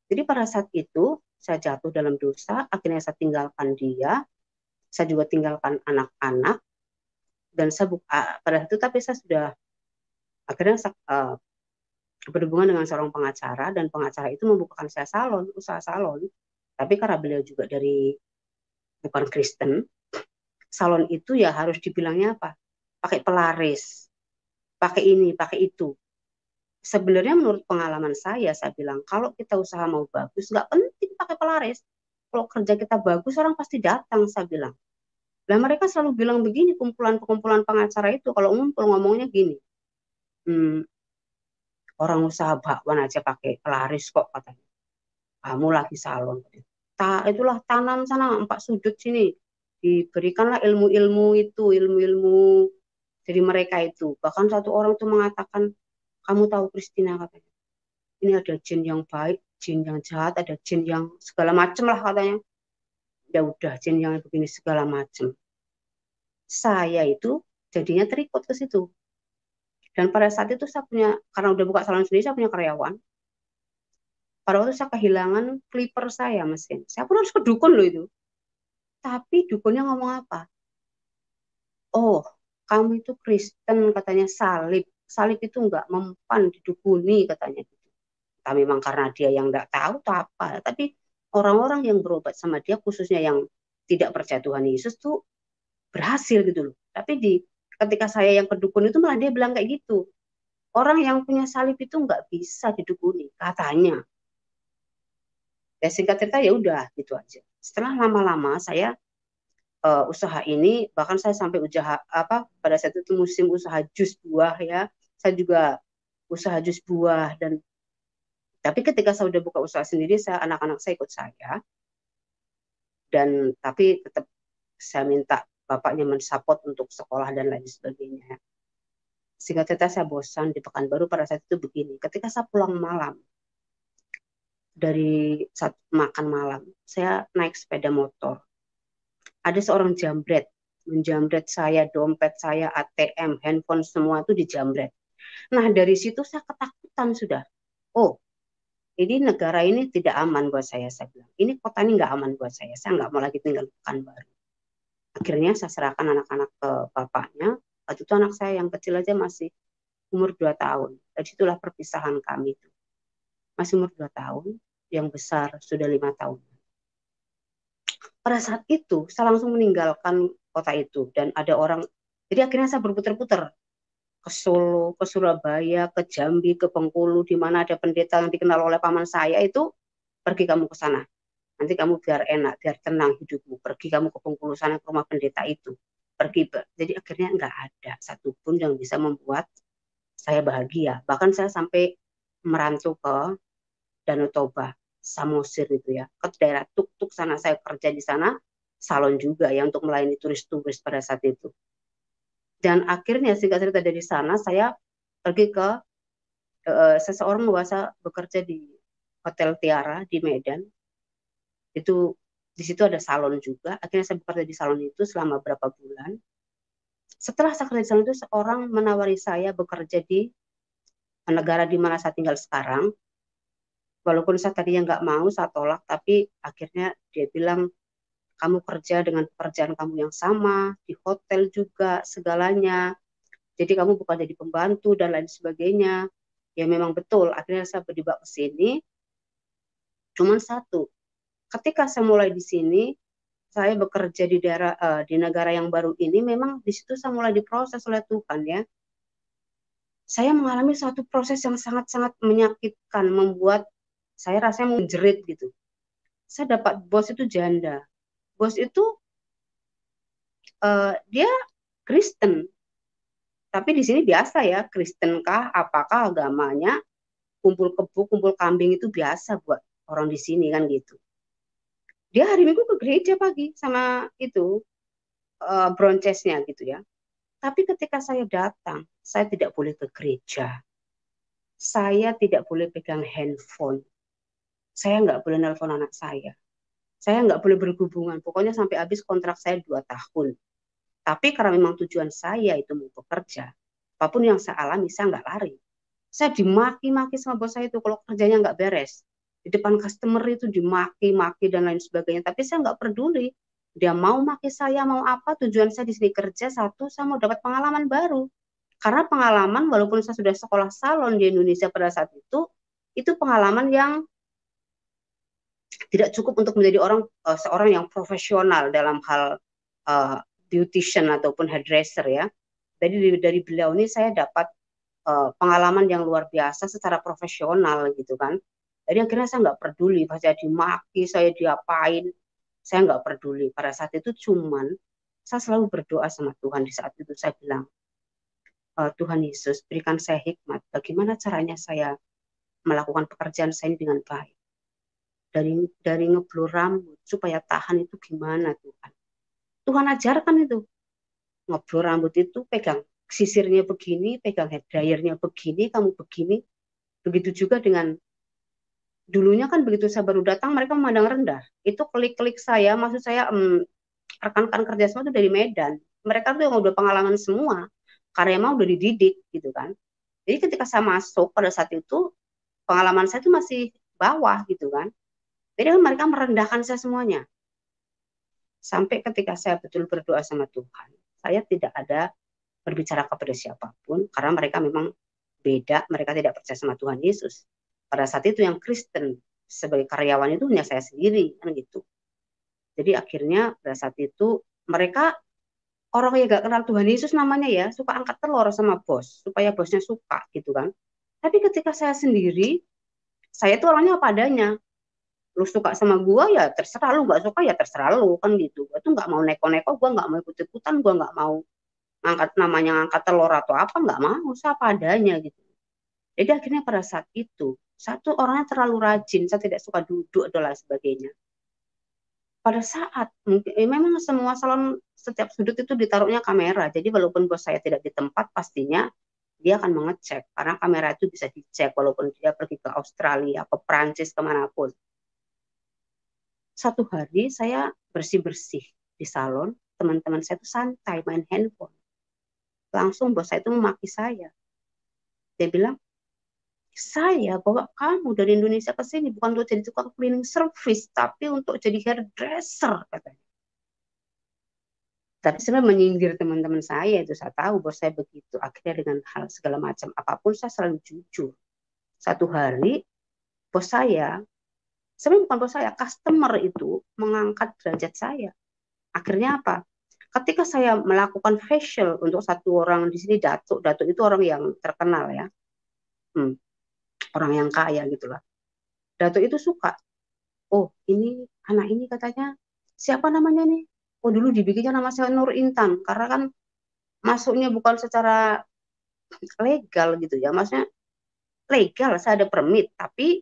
Jadi pada saat itu saya jatuh dalam dosa, akhirnya saya tinggalkan dia, saya juga tinggalkan anak-anak, dan saya pada saat itu tapi saya sudah akhirnya saya, berhubungan dengan seorang pengacara, dan pengacara itu membukakan saya salon, usaha salon. Tapi karena beliau juga bukan Kristen, salon itu ya harus dibilangnya apa? Pakai pelaris, pakai ini, pakai itu. Sebenarnya menurut pengalaman saya bilang, kalau kita usaha mau bagus, nggak penting pakai pelaris. Kalau kerja kita bagus, orang pasti datang, saya bilang. Nah, mereka selalu bilang begini, kumpulan pengacara itu, kalau ngumpul ngomongnya gini, orang usaha bakwan aja pakai pelaris kok, katanya. Kamu lagi salon. Itulah tanam sana, 4 sudut sini. Diberikanlah ilmu-ilmu itu, ilmu-ilmu dari mereka itu. Bahkan satu orang itu mengatakan, kamu tahu Christina, katanya. Ini ada jin yang baik, jin yang jahat, ada jin yang segala macam lah katanya. Ya udah, jin yang begini segala macam. Saya itu jadinya terikut ke situ. Dan pada saat itu saya punya, karena udah buka salon sendiri, saya punya karyawan. Pada waktu saya kehilangan clipper saya mesin. Saya pun harus ke dukun loh itu. Tapi dukunnya ngomong apa? Oh, kamu itu Kristen, katanya salib. Salib itu nggak mempan didukuni, katanya. Tapi memang karena dia yang nggak tahu atau apa. Tapi orang-orang yang berobat sama dia, khususnya yang tidak percaya Tuhan Yesus tuh berhasil gitu loh. Tapi ketika saya yang ke dukun itu malah dia bilang kayak gitu. Orang yang punya salib itu nggak bisa didukuni, katanya. Ya singkat cerita ya udah gitu aja. Setelah lama-lama saya usaha ini, bahkan saya sampai usaha apa pada saat itu musim usaha jus buah ya. Saya juga usaha jus buah dan tapi ketika saya udah buka usaha sendiri, anak-anak saya ikut saya dan tapi tetap saya minta bapaknya mensupport untuk sekolah dan lain sebagainya. Singkat cerita saya bosan di Pekanbaru pada saat itu begini. Ketika saya pulang malam dari saat makan malam, saya naik sepeda motor. Ada seorang jambret, menjambret saya, dompet saya, ATM, handphone semua itu dijambret. Nah dari situ saya ketakutan sudah. Oh, ini negara ini tidak aman buat saya bilang. Ini kota ini nggak aman buat saya nggak mau lagi tinggal di Pekanbaru. Akhirnya saya serahkan anak-anak ke bapaknya. Waktu itu anak saya yang kecil aja masih umur 2 tahun. Dari situlah perpisahan kami itu. Masih umur 2 tahun, yang besar sudah 5 tahun. Pada saat itu, saya langsung meninggalkan kota itu. Dan ada orang, jadi akhirnya saya berputar-putar. Ke Solo, ke Surabaya, ke Jambi, ke Bengkulu, di mana ada pendeta yang dikenal oleh paman saya itu, pergi kamu ke sana. Nanti kamu biar enak, biar tenang hidupmu. Pergi kamu ke Bengkulu sana, ke rumah pendeta itu. Pergi. Jadi akhirnya nggak ada satupun yang bisa membuat saya bahagia. Bahkan saya sampai merantau ke Danau Toba, Samosir itu ya, ke daerah Tuk-Tuk sana. Saya kerja di sana, salon juga ya untuk melayani turis-turis pada saat itu. Dan akhirnya singkat cerita dari sana saya pergi ke seseorang luasa bekerja di Hotel Tiara di Medan. Itu di situ ada salon juga. Akhirnya saya bekerja di salon itu selama berapa bulan. Setelah saya kerja di salon itu seorang menawari saya bekerja di negara di mana saya tinggal sekarang. Walaupun saya tadinya nggak mau, saya tolak, tapi akhirnya dia bilang kamu kerja dengan pekerjaan kamu yang sama, di hotel juga, segalanya. Jadi kamu bukan jadi pembantu dan lain sebagainya. Ya memang betul, akhirnya saya berdiba ke sini. Cuman satu, ketika saya mulai di sini, saya bekerja di daerah di negara yang baru ini, memang di situ saya mulai diproses oleh Tuhan ya. Saya mengalami suatu proses yang sangat-sangat menyakitkan, membuat saya rasanya menjerit gitu. Saya dapat bos itu janda. Bos itu dia Kristen, tapi di sini biasa ya, Kristen kah, apakah agamanya, kumpul kebo, kumpul kambing itu biasa buat orang di sini kan gitu. Dia hari Minggu ke gereja pagi sama itu broncesnya gitu ya. Tapi ketika saya datang, saya tidak boleh ke gereja. Saya tidak boleh pegang handphone. Saya nggak boleh nelpon anak saya. Saya nggak boleh berhubungan. Pokoknya sampai habis kontrak saya 2 tahun. Tapi karena memang tujuan saya itu mau bekerja, apapun yang saya alami, saya nggak lari. Saya dimaki-maki sama bos saya itu kalau kerjanya nggak beres. Di depan customer itu dimaki-maki dan lain sebagainya. Tapi saya nggak peduli. Dia mau maki saya, mau apa, tujuan saya di sini kerja, satu, saya mau dapat pengalaman baru. Karena pengalaman, walaupun saya sudah sekolah salon di Indonesia pada saat itu pengalaman yang tidak cukup untuk menjadi seorang yang profesional dalam hal beautician ataupun hairdresser ya. Jadi dari beliau ini saya dapat pengalaman yang luar biasa secara profesional gitu kan. Jadi akhirnya saya nggak peduli, saya dimaki, saya diapain, saya nggak peduli. Pada saat itu cuman saya selalu berdoa sama Tuhan. Di saat itu saya bilang, Tuhan Yesus berikan saya hikmat, bagaimana caranya saya melakukan pekerjaan saya ini dengan baik. Dari ngeblur rambut supaya tahan itu gimana Tuhan. Tuhan ajarkan itu. Ngeblur rambut itu pegang sisirnya begini, pegang hair dryernya begini, kamu begini. Begitu juga dengan dulunya kan begitu saya baru datang mereka memandang rendah. Itu klik-klik saya, maksud saya rekan-rekan kerja semua itu dari Medan. Mereka tuh yang udah pengalaman semua, karena emang udah dididik gitu kan. Jadi ketika saya masuk pada saat itu pengalaman saya itu masih bawah gitu kan. Jadi mereka merendahkan saya semuanya. Sampai ketika saya betul berdoa sama Tuhan, saya tidak ada berbicara kepada siapapun karena mereka memang beda, mereka tidak percaya sama Tuhan Yesus. Pada saat itu yang Kristen sebagai karyawan itu hanya saya sendiri kan gitu. Jadi akhirnya pada saat itu mereka orang yang gak kenal Tuhan Yesus namanya ya suka angkat telur sama bos supaya bosnya suka gitu kan. Tapi ketika saya sendiri, saya tuh orangnya apa adanya. Lu suka sama gua ya terserah, lu nggak suka ya terserah lu kan gitu. Gua tuh nggak mau neko-neko, gua nggak mau ikut-ikutan, gua nggak mau ngangkat namanya ngangkat telur atau apa, nggak mau, saya apa adanya gitu. Jadi akhirnya pada saat itu satu orangnya terlalu rajin, saya tidak suka duduk dan lain sebagainya. Pada saat mungkin memang semua salon setiap sudut itu ditaruhnya kamera, jadi walaupun bos saya tidak di tempat pastinya dia akan mengecek karena kamera itu bisa dicek walaupun dia pergi ke Australia, ke Prancis, kemanapun. Satu hari saya bersih-bersih di salon, teman-teman saya itu santai main handphone. Langsung bos saya itu memaki saya. Dia bilang, saya bawa kamu dari Indonesia ke sini bukan untuk jadi tukang cleaning service, tapi untuk jadi hairdresser, katanya. Tapi sebenarnya menyindir teman-teman saya itu saya tahu bos saya begitu. Akhirnya dengan hal segala macam apapun saya selalu jujur. Satu hari bos saya, sebenarnya bukan bos saya, customer itu mengangkat derajat saya. Akhirnya apa? Ketika saya melakukan facial untuk satu orang di sini Datuk itu orang yang terkenal ya, orang yang kaya gitulah. Datuk itu suka. Oh ini anak ini katanya siapa namanya nih? Oh dulu dibikinnya nama saya Nur Intan karena kan masuknya bukan secara legal gitu ya, maksudnya legal saya ada permit tapi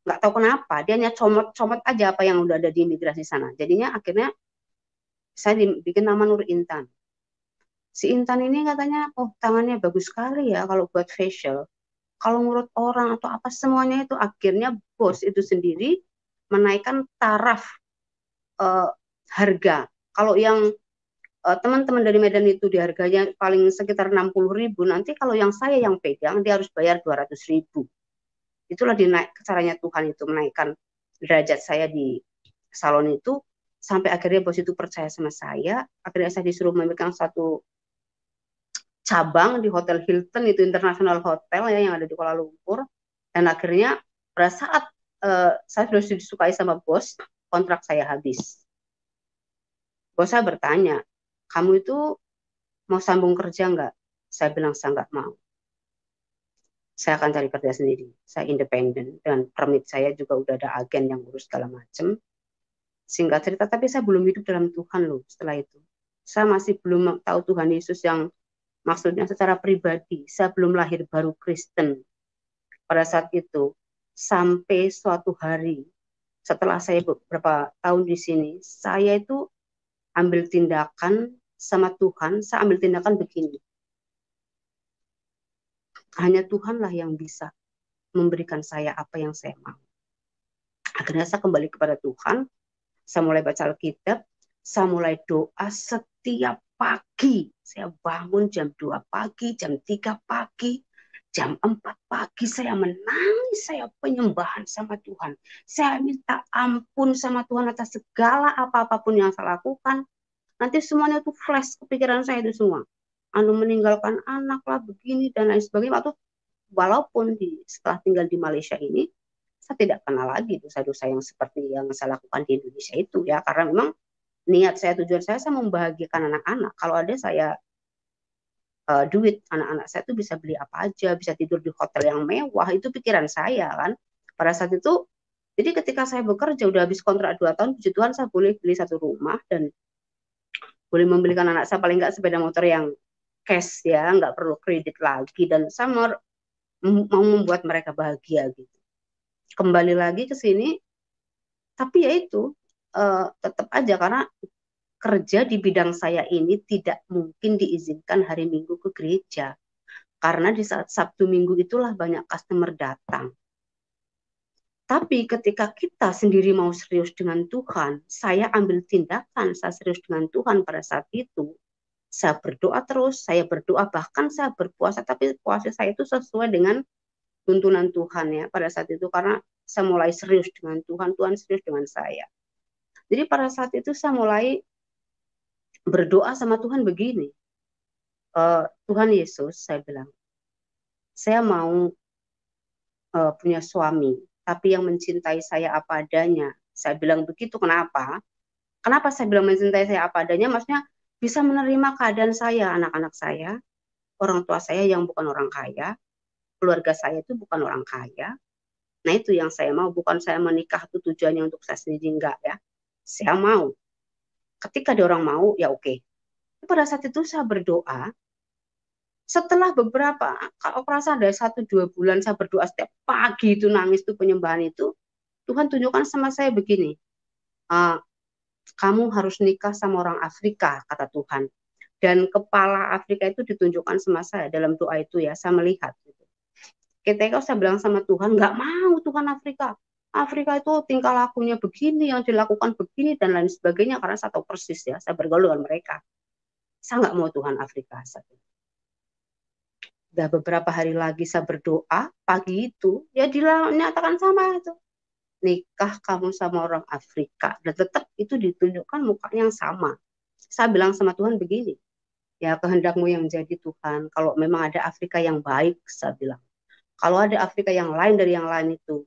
nggak tahu kenapa dia hanya comot-comot aja apa yang udah ada di imigrasi sana. Jadinya akhirnya saya dibikin nama Nur Intan. Si Intan ini katanya, oh tangannya bagus sekali ya kalau buat facial. Kalau menurut orang atau apa semuanya itu akhirnya bos itu sendiri menaikkan taraf harga. Kalau yang teman-teman dari Medan itu di harganya paling sekitar 60.000, nanti kalau yang saya yang pegang dia harus bayar 200.000. Itulah dinaik caranya Tuhan itu menaikkan derajat saya di salon itu Sampai akhirnya bos itu percaya sama saya. Akhirnya saya disuruh memegang satu cabang di Hotel Hilton, itu internasional hotel ya yang ada di Kuala Lumpur. Dan akhirnya pada saat saya sudah disukai sama bos, kontrak saya habis. Bos saya bertanya, kamu itu mau sambung kerja nggak? Saya bilang saya nggak mau. Saya akan cari kerja sendiri. Saya independen dan permit saya juga udah ada agen yang urus segala macam. Singkat cerita, tapi saya belum hidup dalam Tuhan loh setelah itu. Saya masih belum tahu Tuhan Yesus yang maksudnya secara pribadi. Saya belum lahir baru Kristen pada saat itu. Sampai suatu hari, setelah saya beberapa tahun di sini, saya itu ambil tindakan sama Tuhan. Saya ambil tindakan begini. Hanya Tuhanlah yang bisa memberikan saya apa yang saya mau. Akhirnya saya kembali kepada Tuhan. Saya mulai baca Alkitab, saya mulai doa setiap pagi. Saya bangun jam 2 pagi, jam 3 pagi, jam 4 pagi. Saya menangis, saya penyembahan sama Tuhan. Saya minta ampun sama Tuhan atas segala apa-apapun yang saya lakukan. Nanti semuanya itu flash ke pikiran saya itu semua. Meninggalkan anak lah, begini, dan lain sebagainya. Walaupun setelah tinggal di Malaysia ini, saya tidak kenal lagi dosa-dosa yang seperti yang saya lakukan di Indonesia itu ya, karena memang niat saya, tujuan saya membahagiakan anak-anak. Kalau ada saya duit, anak-anak saya itu bisa beli apa aja, bisa tidur di hotel yang mewah, itu pikiran saya kan pada saat itu. Jadi ketika saya bekerja udah habis kontrak 2 tahun, puji Tuhan saya boleh beli satu rumah dan boleh membelikan anak saya paling nggak sepeda motor yang cash ya, nggak perlu kredit lagi, dan saya mau membuat mereka bahagia gitu. Kembali lagi ke sini, tapi ya itu tetap aja karena kerja di bidang saya ini tidak mungkin diizinkan hari Minggu ke gereja, karena di saat Sabtu Minggu itulah banyak customer datang. Tapi ketika kita sendiri mau serius dengan Tuhan, saya ambil tindakan, saya serius dengan Tuhan pada saat itu. Saya berdoa terus, saya berdoa, bahkan saya berpuasa, tapi puasa saya itu sesuai dengan tuntunan Tuhan ya pada saat itu, karena saya mulai serius dengan Tuhan, Tuhan serius dengan saya. Jadi pada saat itu saya mulai berdoa sama Tuhan begini, Tuhan Yesus, saya bilang, saya mau punya suami, tapi yang mencintai saya apa adanya. Saya bilang begitu, kenapa? Kenapa saya bilang mencintai saya apa adanya? Maksudnya bisa menerima keadaan saya, anak-anak saya, orang tua saya yang bukan orang kaya, keluarga saya itu bukan orang kaya. Nah itu yang saya mau, bukan saya menikah itu tujuannya untuk saya sendiri, enggak ya. Saya mau. Ketika ada orang mau, ya oke. Pada saat itu saya berdoa, setelah beberapa, kalau perasa ada 1-2 bulan saya berdoa setiap pagi itu, nangis itu, penyembahan itu, Tuhan tunjukkan sama saya begini, kamu harus nikah sama orang Afrika, kata Tuhan. Dan kepala Afrika itu ditunjukkan sama saya dalam doa itu ya, saya melihat. Ketika saya bilang sama Tuhan, nggak mau Tuhan Afrika. Afrika itu tingkah lakunya begini, yang dilakukan begini, dan lain sebagainya, karena saya tahu persis ya, saya bergaul dengan mereka. Saya nggak mau Tuhan Afrika. Udah beberapa hari lagi saya berdoa, pagi itu, ya dinyatakan sama itu. Nikah kamu sama orang Afrika. Dan tetap itu ditunjukkan mukanya yang sama. Saya bilang sama Tuhan begini, ya kehendakmu yang jadi Tuhan, kalau memang ada Afrika yang baik, saya bilang. Kalau ada Afrika yang lain dari yang lain itu,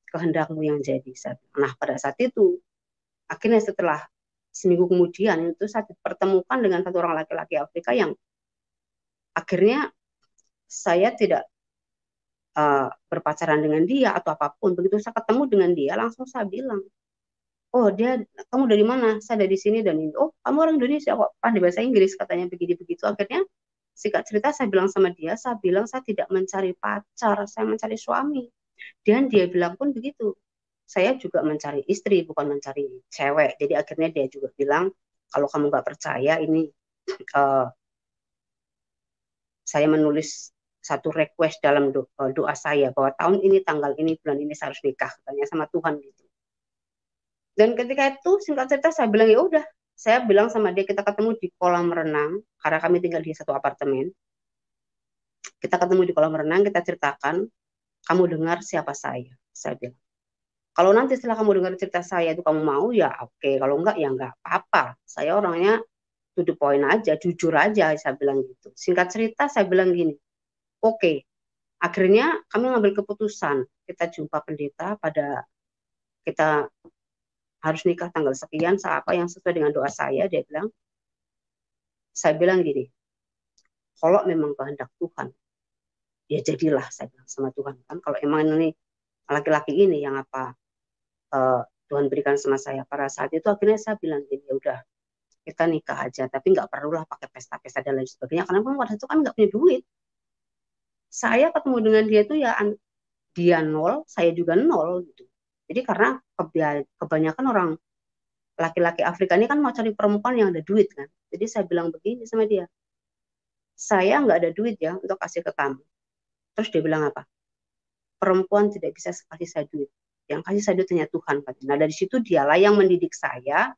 kehendakmu yang jadi. Nah pada saat itu, akhirnya setelah seminggu kemudian, itu saya dipertemukan dengan satu orang laki-laki Afrika yang akhirnya saya tidak berpacaran dengan dia atau apapun. Begitu saya ketemu dengan dia, langsung saya bilang, oh dia, kamu dari mana? Saya dari sini dan ini. Oh kamu orang Indonesia kok, pandai bahasa Inggris katanya, begitu-begitu. Akhirnya singkat cerita saya bilang sama dia, saya bilang saya tidak mencari pacar, saya mencari suami. Dan dia bilang pun begitu, saya juga mencari istri, bukan mencari cewek. Jadi akhirnya dia juga bilang, kalau kamu nggak percaya ini, saya menulis satu request dalam doa saya bahwa tahun ini, tanggal ini, bulan ini saya harus nikah, katanya sama Tuhan gitu. Dan ketika itu singkat cerita saya bilang ya udah, saya bilang sama dia kita ketemu di kolam renang, karena kami tinggal di satu apartemen. Kita ketemu di kolam renang, kita ceritakan, kamu dengar siapa saya bilang. Kalau nanti setelah kamu dengar cerita saya itu kamu mau, ya oke. Kalau enggak, ya enggak apa-apa. Saya orangnya to the point aja, jujur aja, saya bilang gitu. Singkat cerita, saya bilang gini, oke. Akhirnya kami ngambil keputusan, kita jumpa pendeta pada kita harus nikah tanggal sekian, apa yang sesuai dengan doa saya, dia bilang. Saya bilang gini, kalau memang kehendak Tuhan, ya jadilah, saya bilang sama Tuhan kan. Kalau emang ini laki-laki ini yang Tuhan berikan sama saya pada saat itu, akhirnya saya bilang gini, ya udah kita nikah aja, tapi nggak perlulah pakai pesta-pesta dan lain sebagainya, karena kan pada itu kan nggak punya duit. Saya ketemu dengan dia itu ya dia nol, saya juga nol gitu. Jadi karena kebanyakan orang laki-laki Afrika ini kan mau cari perempuan yang ada duit kan. Jadi saya bilang begini sama dia, saya nggak ada duit ya untuk kasih ke kamu. Terus dia bilang apa? Perempuan tidak bisa kasih saya duit. Yang kasih saya duit hanya Tuhan. Nah dari situ dialah yang mendidik saya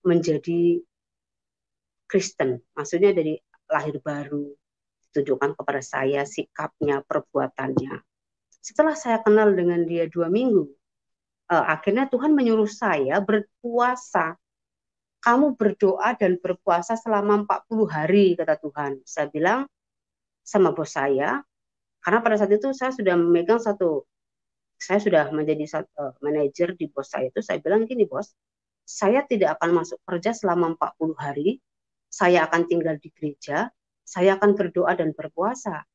menjadi Kristen. Maksudnya dari lahir baru, tunjukkan kepada saya sikapnya, perbuatannya. Setelah saya kenal dengan dia 2 minggu, akhirnya Tuhan menyuruh saya berpuasa. Kamu berdoa dan berpuasa selama 40 hari, kata Tuhan. Saya bilang sama bos saya, karena pada saat itu saya sudah memegang saya sudah menjadi manajer di bos saya itu. Saya bilang gini, bos, saya tidak akan masuk kerja selama 40 hari, saya akan tinggal di gereja, saya akan berdoa dan berpuasa.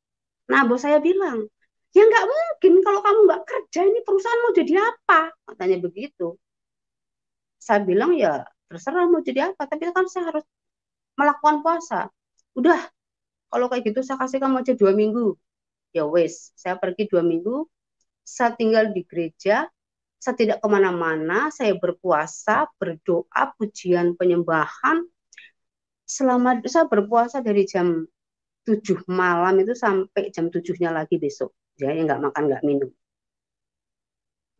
Nah, bos saya bilang, ya nggak mungkin kalau kamu nggak kerja, ini perusahaan mau jadi apa? Katanya begitu. Saya bilang, ya terserah mau jadi apa, tapi kan saya harus melakukan puasa. Udah, kalau kayak gitu saya kasih kamu aja 2 minggu. Ya wes, saya pergi 2 minggu, saya tinggal di gereja, saya tidak kemana-mana, saya berpuasa, berdoa, pujian, penyembahan. Selama saya berpuasa dari jam 7 malam itu sampai jam 7-nya lagi besok. Ya, nggak makan, nggak minum.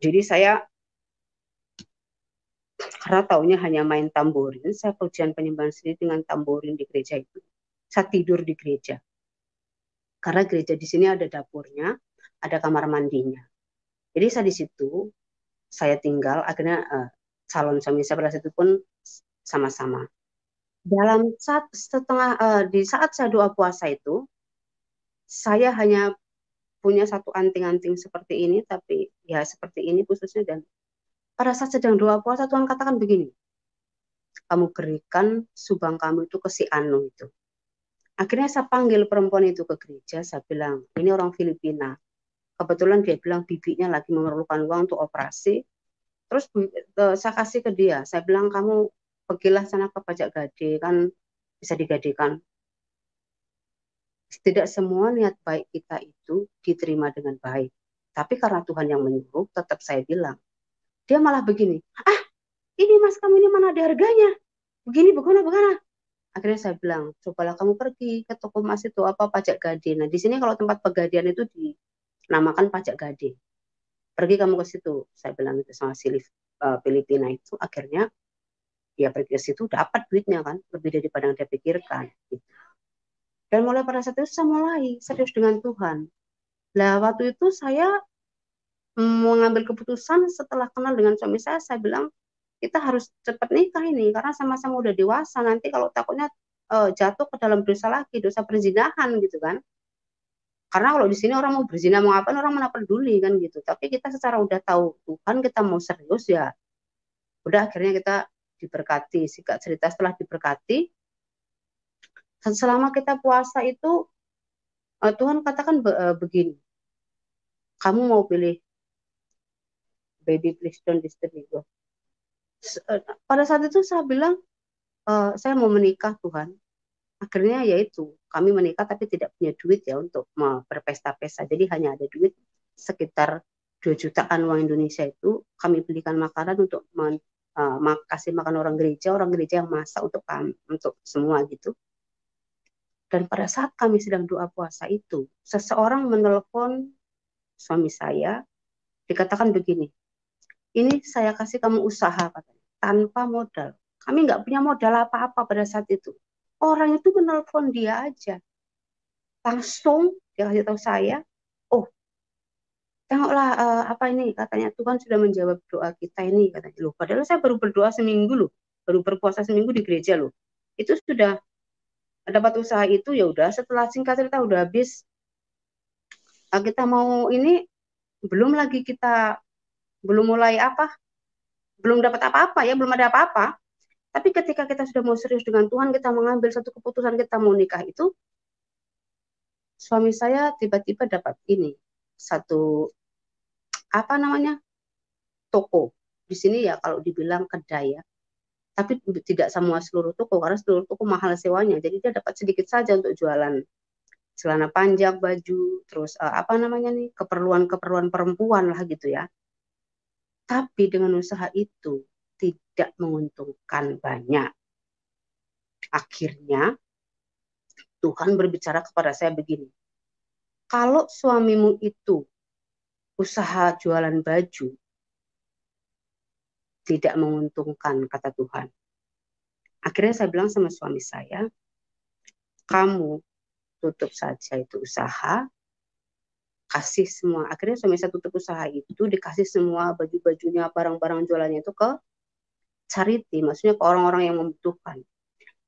Jadi saya, karena taunya hanya main tamborin, saya pujian penyembahan sendiri dengan tamborin di gereja itu. Saya tidur di gereja. Karena gereja di sini ada dapurnya, ada kamar mandinya. Jadi saya di situ, saya tinggal, akhirnya calon suami saya pada saat itu pun sama-sama. Di saat saya doa puasa itu, saya hanya punya satu anting-anting seperti ini, tapi ya seperti ini khususnya. Dan pada saat sedang doa puasa, Tuhan katakan begini, kamu berikan subang kamu itu ke si Anu itu. Akhirnya saya panggil perempuan itu ke gereja, saya bilang, ini orang Filipina. Kebetulan dia bilang bibinya lagi memerlukan uang untuk operasi. Terus saya kasih ke dia, saya bilang kamu pergilah sana ke pajak gade, kan bisa digadekan. Tidak semua niat baik kita itu diterima dengan baik. Tapi karena Tuhan yang menyuruh, tetap saya bilang. Dia malah begini, ini mas kamu ini mana ada harganya? Begini, begana. Akhirnya saya bilang, cobalah kamu pergi ke toko emas itu pajak gade. Nah di sini kalau tempat pegadian itu dinamakan pajak gade. Pergi kamu ke situ, saya bilang itu sama si Filipina itu. Akhirnya dia pergi ke situ, dapat duitnya kan, lebih daripada yang dia pikirkan. Gitu. Dan mulai pada saat itu saya mulai serius dengan Tuhan. Nah waktu itu saya mengambil keputusan setelah kenal dengan suami saya bilang kita harus cepat nikah ini karena sama-sama udah dewasa, nanti kalau takutnya jatuh ke dalam dosa lagi, dosa perzinahan gitu kan. Karena kalau di sini orang mau berzina mau apa orang mana peduli kan gitu. Tapi kita secara udah tahu Tuhan, kita mau serius ya. Udah akhirnya kita diberkati. Singkat cerita setelah diberkati, selama kita puasa itu Tuhan katakan begini, kamu mau pilih baby please don't disturb me. Pada saat itu saya bilang saya mau menikah Tuhan. Akhirnya yaitu kami menikah tapi tidak punya duit ya untuk berpesta-pesta. Jadi hanya ada duit sekitar 2 jutaan uang Indonesia itu kami belikan makanan untuk kasih makan orang gereja yang masak untuk kami, untuk semua gitu. Dan pada saat kami sedang doa puasa itu, seseorang menelpon suami saya, dikatakan begini, ini saya kasih kamu usaha katanya, tanpa modal. Kami nggak punya modal apa-apa pada saat itu. Orang itu menelpon dia aja. Langsung dia kasih tahu saya, oh tengoklah apa ini katanya Tuhan sudah menjawab doa kita ini katanya. Loh, padahal saya baru berdoa seminggu loh, baru berpuasa seminggu di gereja loh. Itu sudah dapat usaha itu, ya udah setelah singkat cerita udah habis, kita mau ini belum lagi kita belum mulai apa, belum dapat apa-apa ya, belum ada apa-apa. Tapi ketika kita sudah mau serius dengan Tuhan, kita mengambil satu keputusan kita mau nikah itu, suami saya tiba-tiba dapat ini satu apa namanya toko di sini ya, kalau dibilang kedai ya, tapi tidak semua seluruh toko karena seluruh toko mahal sewanya, jadi dia dapat sedikit saja untuk jualan celana panjang, baju, terus apa namanya nih keperluan-keperluan perempuan lah gitu ya. Tapi dengan usaha itu tidak menguntungkan banyak. Akhirnya Tuhan berbicara kepada saya begini, kalau suamimu itu usaha jualan baju tidak menguntungkan, kata Tuhan. Akhirnya saya bilang sama suami saya, kamu tutup saja itu usaha, kasih semua. Akhirnya suami saya tutup usaha itu, dikasih semua baju-bajunya, barang-barang jualannya itu ke charity, maksudnya ke orang-orang yang membutuhkan.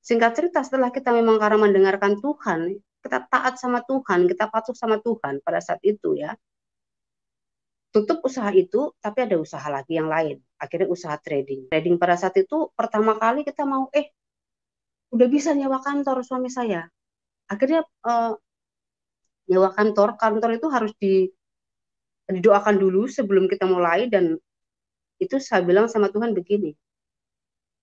Singkat cerita, setelah kita memang karena mendengarkan Tuhan, kita taat sama Tuhan, kita patuh sama Tuhan pada saat itu ya, tutup usaha itu, tapi ada usaha lagi yang lain. Akhirnya usaha trading. Trading pada saat itu pertama kali kita mau, udah bisa nyewa kantor suami saya. Akhirnya nyewa kantor, kantor itu harus didoakan dulu sebelum kita mulai, dan itu saya bilang sama Tuhan begini,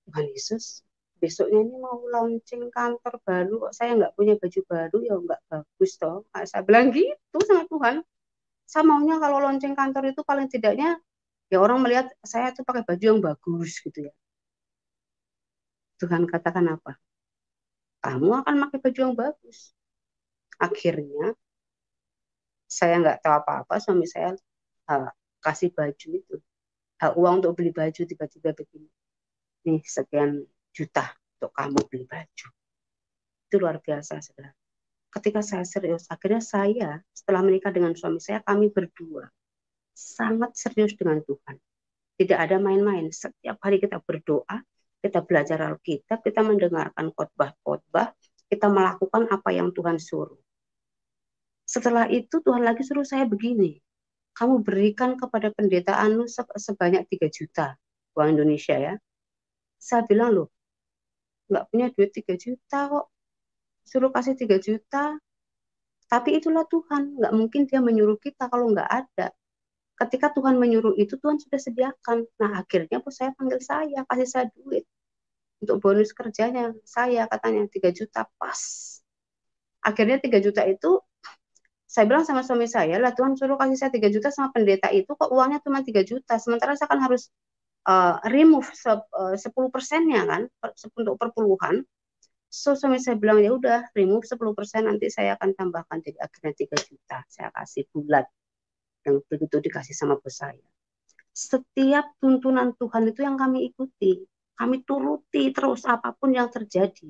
Tuhan Yesus, besoknya ini mau launching kantor baru, kok saya nggak punya baju baru, ya nggak bagus toh. Nah, saya bilang gitu sama Tuhan. Saya maunya kalau launching kantor itu paling tidaknya ya orang melihat saya tuh pakai baju yang bagus gitu ya. Tuhan katakan apa? Kamu akan pakai baju yang bagus. Akhirnya saya nggak tahu apa-apa, suami saya kasih baju itu, uang untuk beli baju, tiba-tiba begini, nih sekian juta untuk kamu beli baju. Itu luar biasa, saudara. Ketika saya serius, akhirnya saya setelah menikah dengan suami saya, kami berdua sangat serius dengan Tuhan. Tidak ada main-main. Setiap hari kita berdoa, kita belajar Alkitab, kita mendengarkan khotbah-khotbah, kita melakukan apa yang Tuhan suruh. Setelah itu Tuhan lagi suruh saya begini, kamu berikan kepada pendetaanmu sebanyak 3 juta uang Indonesia ya. Saya bilang, loh, nggak punya duit 3 juta kok. Suruh kasih 3 juta. Tapi itulah Tuhan, nggak mungkin dia menyuruh kita kalau nggak ada. Ketika Tuhan menyuruh itu, Tuhan sudah sediakan. Nah, akhirnya bos saya panggil saya, kasih saya duit. Untuk bonus kerjanya, saya katanya 3 juta pas. Akhirnya 3 juta itu, saya bilang sama suami saya, lah Tuhan suruh kasih saya 3 juta sama pendeta itu, kok uangnya cuma 3 juta. Sementara saya kan harus remove 10%-nya kan, untuk perpuluhan. So, suami saya bilang, ya udah remove 10%, nanti saya akan tambahkan, jadi akhirnya 3 juta. Saya kasih bulat. Yang begitu dikasih sama bos saya. Setiap tuntunan Tuhan itu yang kami ikuti, kami turuti terus apapun yang terjadi.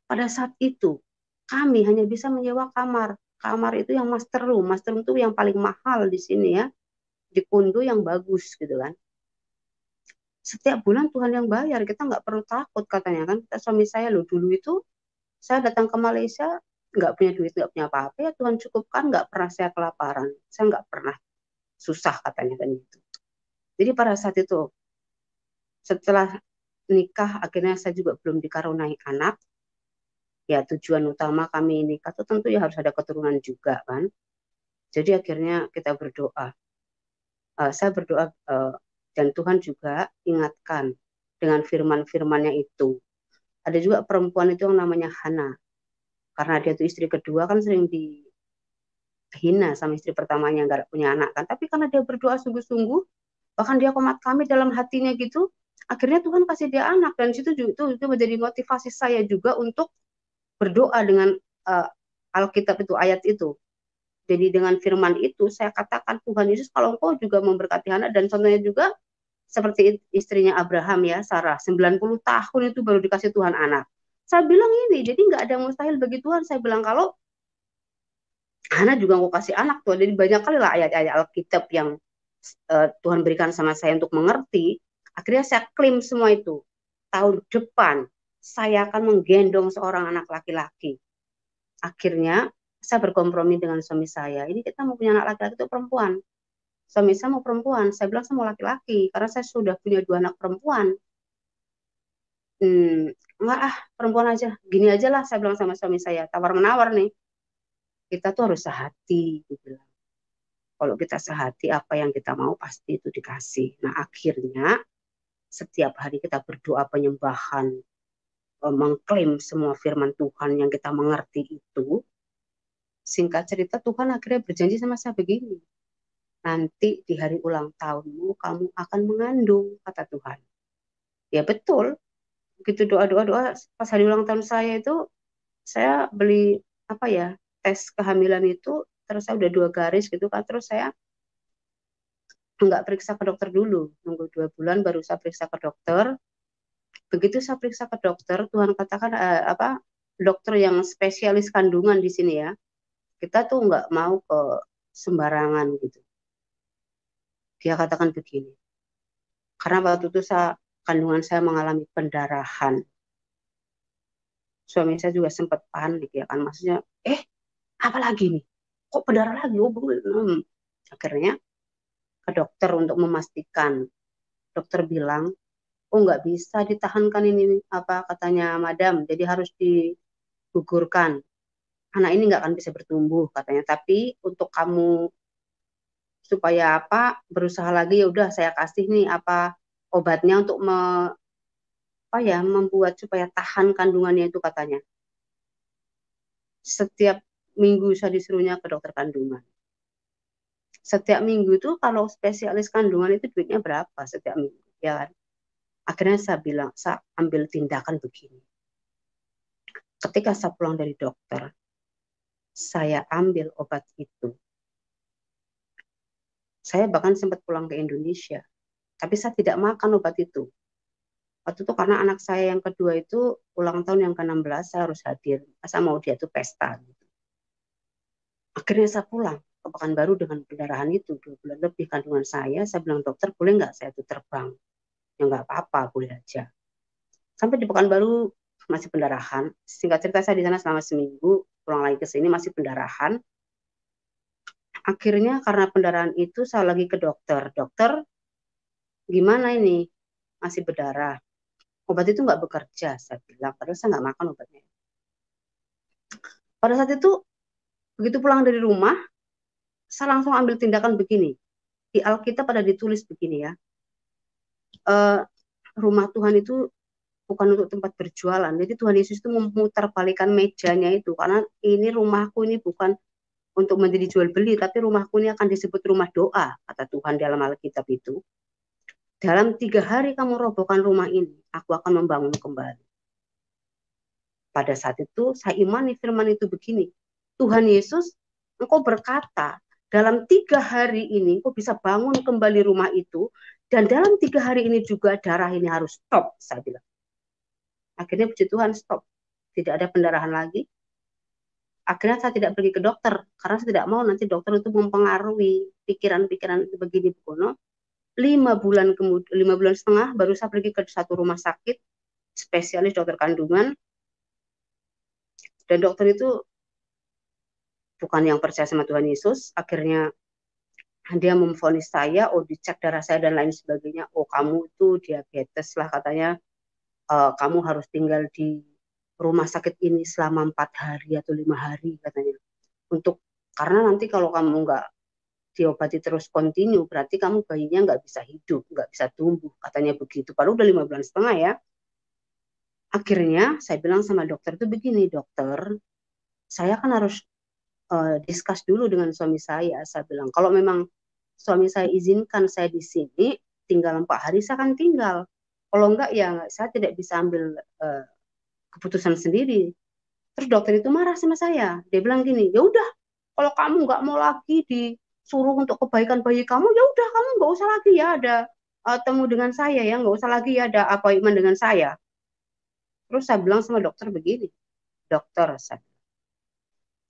Pada saat itu, kami hanya bisa menyewa kamar. Kamar itu yang master room itu yang paling mahal di sini ya, di kondo yang bagus gitu kan. Setiap bulan Tuhan yang bayar, kita nggak perlu takut katanya kan. Suami saya loh, dulu itu saya datang ke Malaysia, nggak punya duit, nggak punya apa-apa, ya Tuhan cukupkan, nggak pernah saya kelaparan, saya nggak pernah susah katanya kan gitu. Jadi pada saat itu, setelah nikah, akhirnya saya juga belum dikaruniai anak. Ya tujuan utama kami nikah itu tentu ya harus ada keturunan juga kan. Jadi akhirnya kita berdoa. Saya berdoa dan Tuhan juga ingatkan dengan firman-firmannya itu. Ada juga perempuan itu yang namanya Hana. Karena dia itu istri kedua kan sering dihina sama istri pertamanya, nggak punya anak kan. Tapi karena dia berdoa sungguh-sungguh, bahkan dia komat kami dalam hatinya gitu, akhirnya Tuhan kasih dia anak. Dan itu menjadi motivasi saya juga untuk berdoa dengan Alkitab itu, ayat itu. Jadi dengan firman itu saya katakan, Tuhan Yesus, kalau Engkau juga memberkati anak, dan contohnya juga seperti istrinya Abraham ya, Sarah, 90 tahun itu baru dikasih Tuhan anak. Saya bilang ini, jadi nggak ada mustahil bagi Tuhan. Saya bilang kalau Anak juga aku kasih anak tuh. Jadi banyak kali lah ayat-ayat Alkitab yang Tuhan berikan sama saya untuk mengerti. Akhirnya saya klaim semua itu. Tahun depan saya akan menggendong seorang anak laki-laki. Akhirnya saya berkompromi dengan suami saya. Ini kita mau punya anak laki-laki itu perempuan. Suami saya mau perempuan. Saya bilang saya mau laki-laki karena saya sudah punya 2 anak perempuan. Enggak perempuan aja. Gini aja lah saya bilang sama suami saya. Tawar-menawar nih. Kita tuh harus sehati gitu. Kalau kita sehati apa yang kita mau pasti itu dikasih. Nah akhirnya setiap hari kita berdoa penyembahan, mengklaim semua firman Tuhan yang kita mengerti itu. Singkat cerita Tuhan akhirnya berjanji sama saya begini. Nanti di hari ulang tahunmu kamu akan mengandung, kata Tuhan. Ya betul. Begitu doa-doa pas hari ulang tahun saya itu, saya beli apa ya, tes kehamilan itu, terus saya udah 2 garis gitu kan, terus saya nggak periksa ke dokter dulu, nunggu 2 bulan baru saya periksa ke dokter. Begitu saya periksa ke dokter, Tuhan katakan dokter yang spesialis kandungan di sini ya, kita tuh nggak mau ke sembarangan gitu. Dia katakan begini, karena waktu itu kandungan saya mengalami pendarahan. Suami saya juga sempat panik ya kan, maksudnya, apa lagi nih? Kok pendarahan lagi? Akhirnya ke dokter untuk memastikan. Dokter bilang, oh nggak bisa ditahankan ini apa katanya madam, jadi harus digugurkan. Anak ini nggak akan bisa bertumbuh katanya. Tapi untuk kamu supaya berusaha lagi ya udah saya kasih nih obatnya untuk membuat supaya tahan kandungannya itu katanya. Setiap minggu saya disuruhnya ke dokter kandungan. Setiap minggu itu kalau spesialis kandungan itu duitnya berapa setiap minggu, ya kan? Akhirnya saya ambil tindakan begini. Ketika saya pulang dari dokter, saya ambil obat itu. Saya bahkan sempat pulang ke Indonesia, tapi saya tidak makan obat itu. Waktu itu karena anak saya yang kedua itu ulang tahun yang ke-16, saya harus hadir. Saya mau dia tuh pesta. Gitu. Akhirnya saya pulang ke Pekanbaru dengan pendarahan itu, 2 bulan lebih kandungan saya bilang dokter boleh nggak saya tuh terbang? Ya nggak apa-apa, boleh aja. Sampai di Pekanbaru masih pendarahan. Singkat cerita saya di sana selama seminggu, pulang lagi ke sini masih pendarahan. Akhirnya karena pendarahan itu saya lagi ke dokter. Dokter, gimana ini? Masih berdarah. Obat itu nggak bekerja, saya bilang. Padahal saya nggak makan obatnya. Pada saat itu, begitu pulang dari rumah, saya langsung ambil tindakan begini. Di Alkitab pada ditulis begini ya. Rumah Tuhan itu bukan untuk tempat berjualan. Jadi Tuhan Yesus itu memutarbalikkan mejanya itu. Karena ini rumahku ini bukan untuk menjadi jual beli, tapi rumahku ini akan disebut rumah doa, kata Tuhan dalam Alkitab itu. Dalam 3 hari kamu robohkan rumah ini, aku akan membangun kembali. Pada saat itu saya imani firman itu begini, Tuhan Yesus, engkau berkata, dalam 3 hari ini engkau bisa bangun kembali rumah itu, dan dalam 3 hari ini juga darah ini harus stop, saya bilang. Akhirnya puji Tuhan stop, tidak ada pendarahan lagi. Akhirnya saya tidak pergi ke dokter, karena saya tidak mau nanti dokter itu mempengaruhi pikiran-pikiran begini begono. 5 bulan kemudian, 5 bulan setengah baru saya pergi ke satu rumah sakit spesialis dokter kandungan, dan dokter itu bukan yang percaya sama Tuhan Yesus. Akhirnya dia memvonis saya, dicek darah saya dan lain sebagainya, kamu itu diabetes lah katanya, kamu harus tinggal di rumah sakit ini selama 4 hari atau 5 hari katanya, karena nanti kalau kamu nggak diobati terus kontinu, berarti kamu bayinya nggak bisa hidup, nggak bisa tumbuh, katanya begitu. Padahal udah 5 bulan setengah ya. Akhirnya saya bilang sama dokter itu begini, dokter, saya kan harus discuss dulu dengan suami saya. Saya bilang, kalau memang suami saya izinkan saya di sini, tinggal 4 hari saya akan tinggal. Kalau enggak ya saya tidak bisa ambil keputusan sendiri. Terus dokter itu marah sama saya. Dia bilang gini, ya udah, kalau kamu nggak mau lagi disuruh untuk kebaikan bayi kamu, ya udah kamu nggak usah lagi ya ada temu dengan saya ya, nggak usah lagi ya ada appointment dengan saya. Terus saya bilang sama dokter begini, dokter,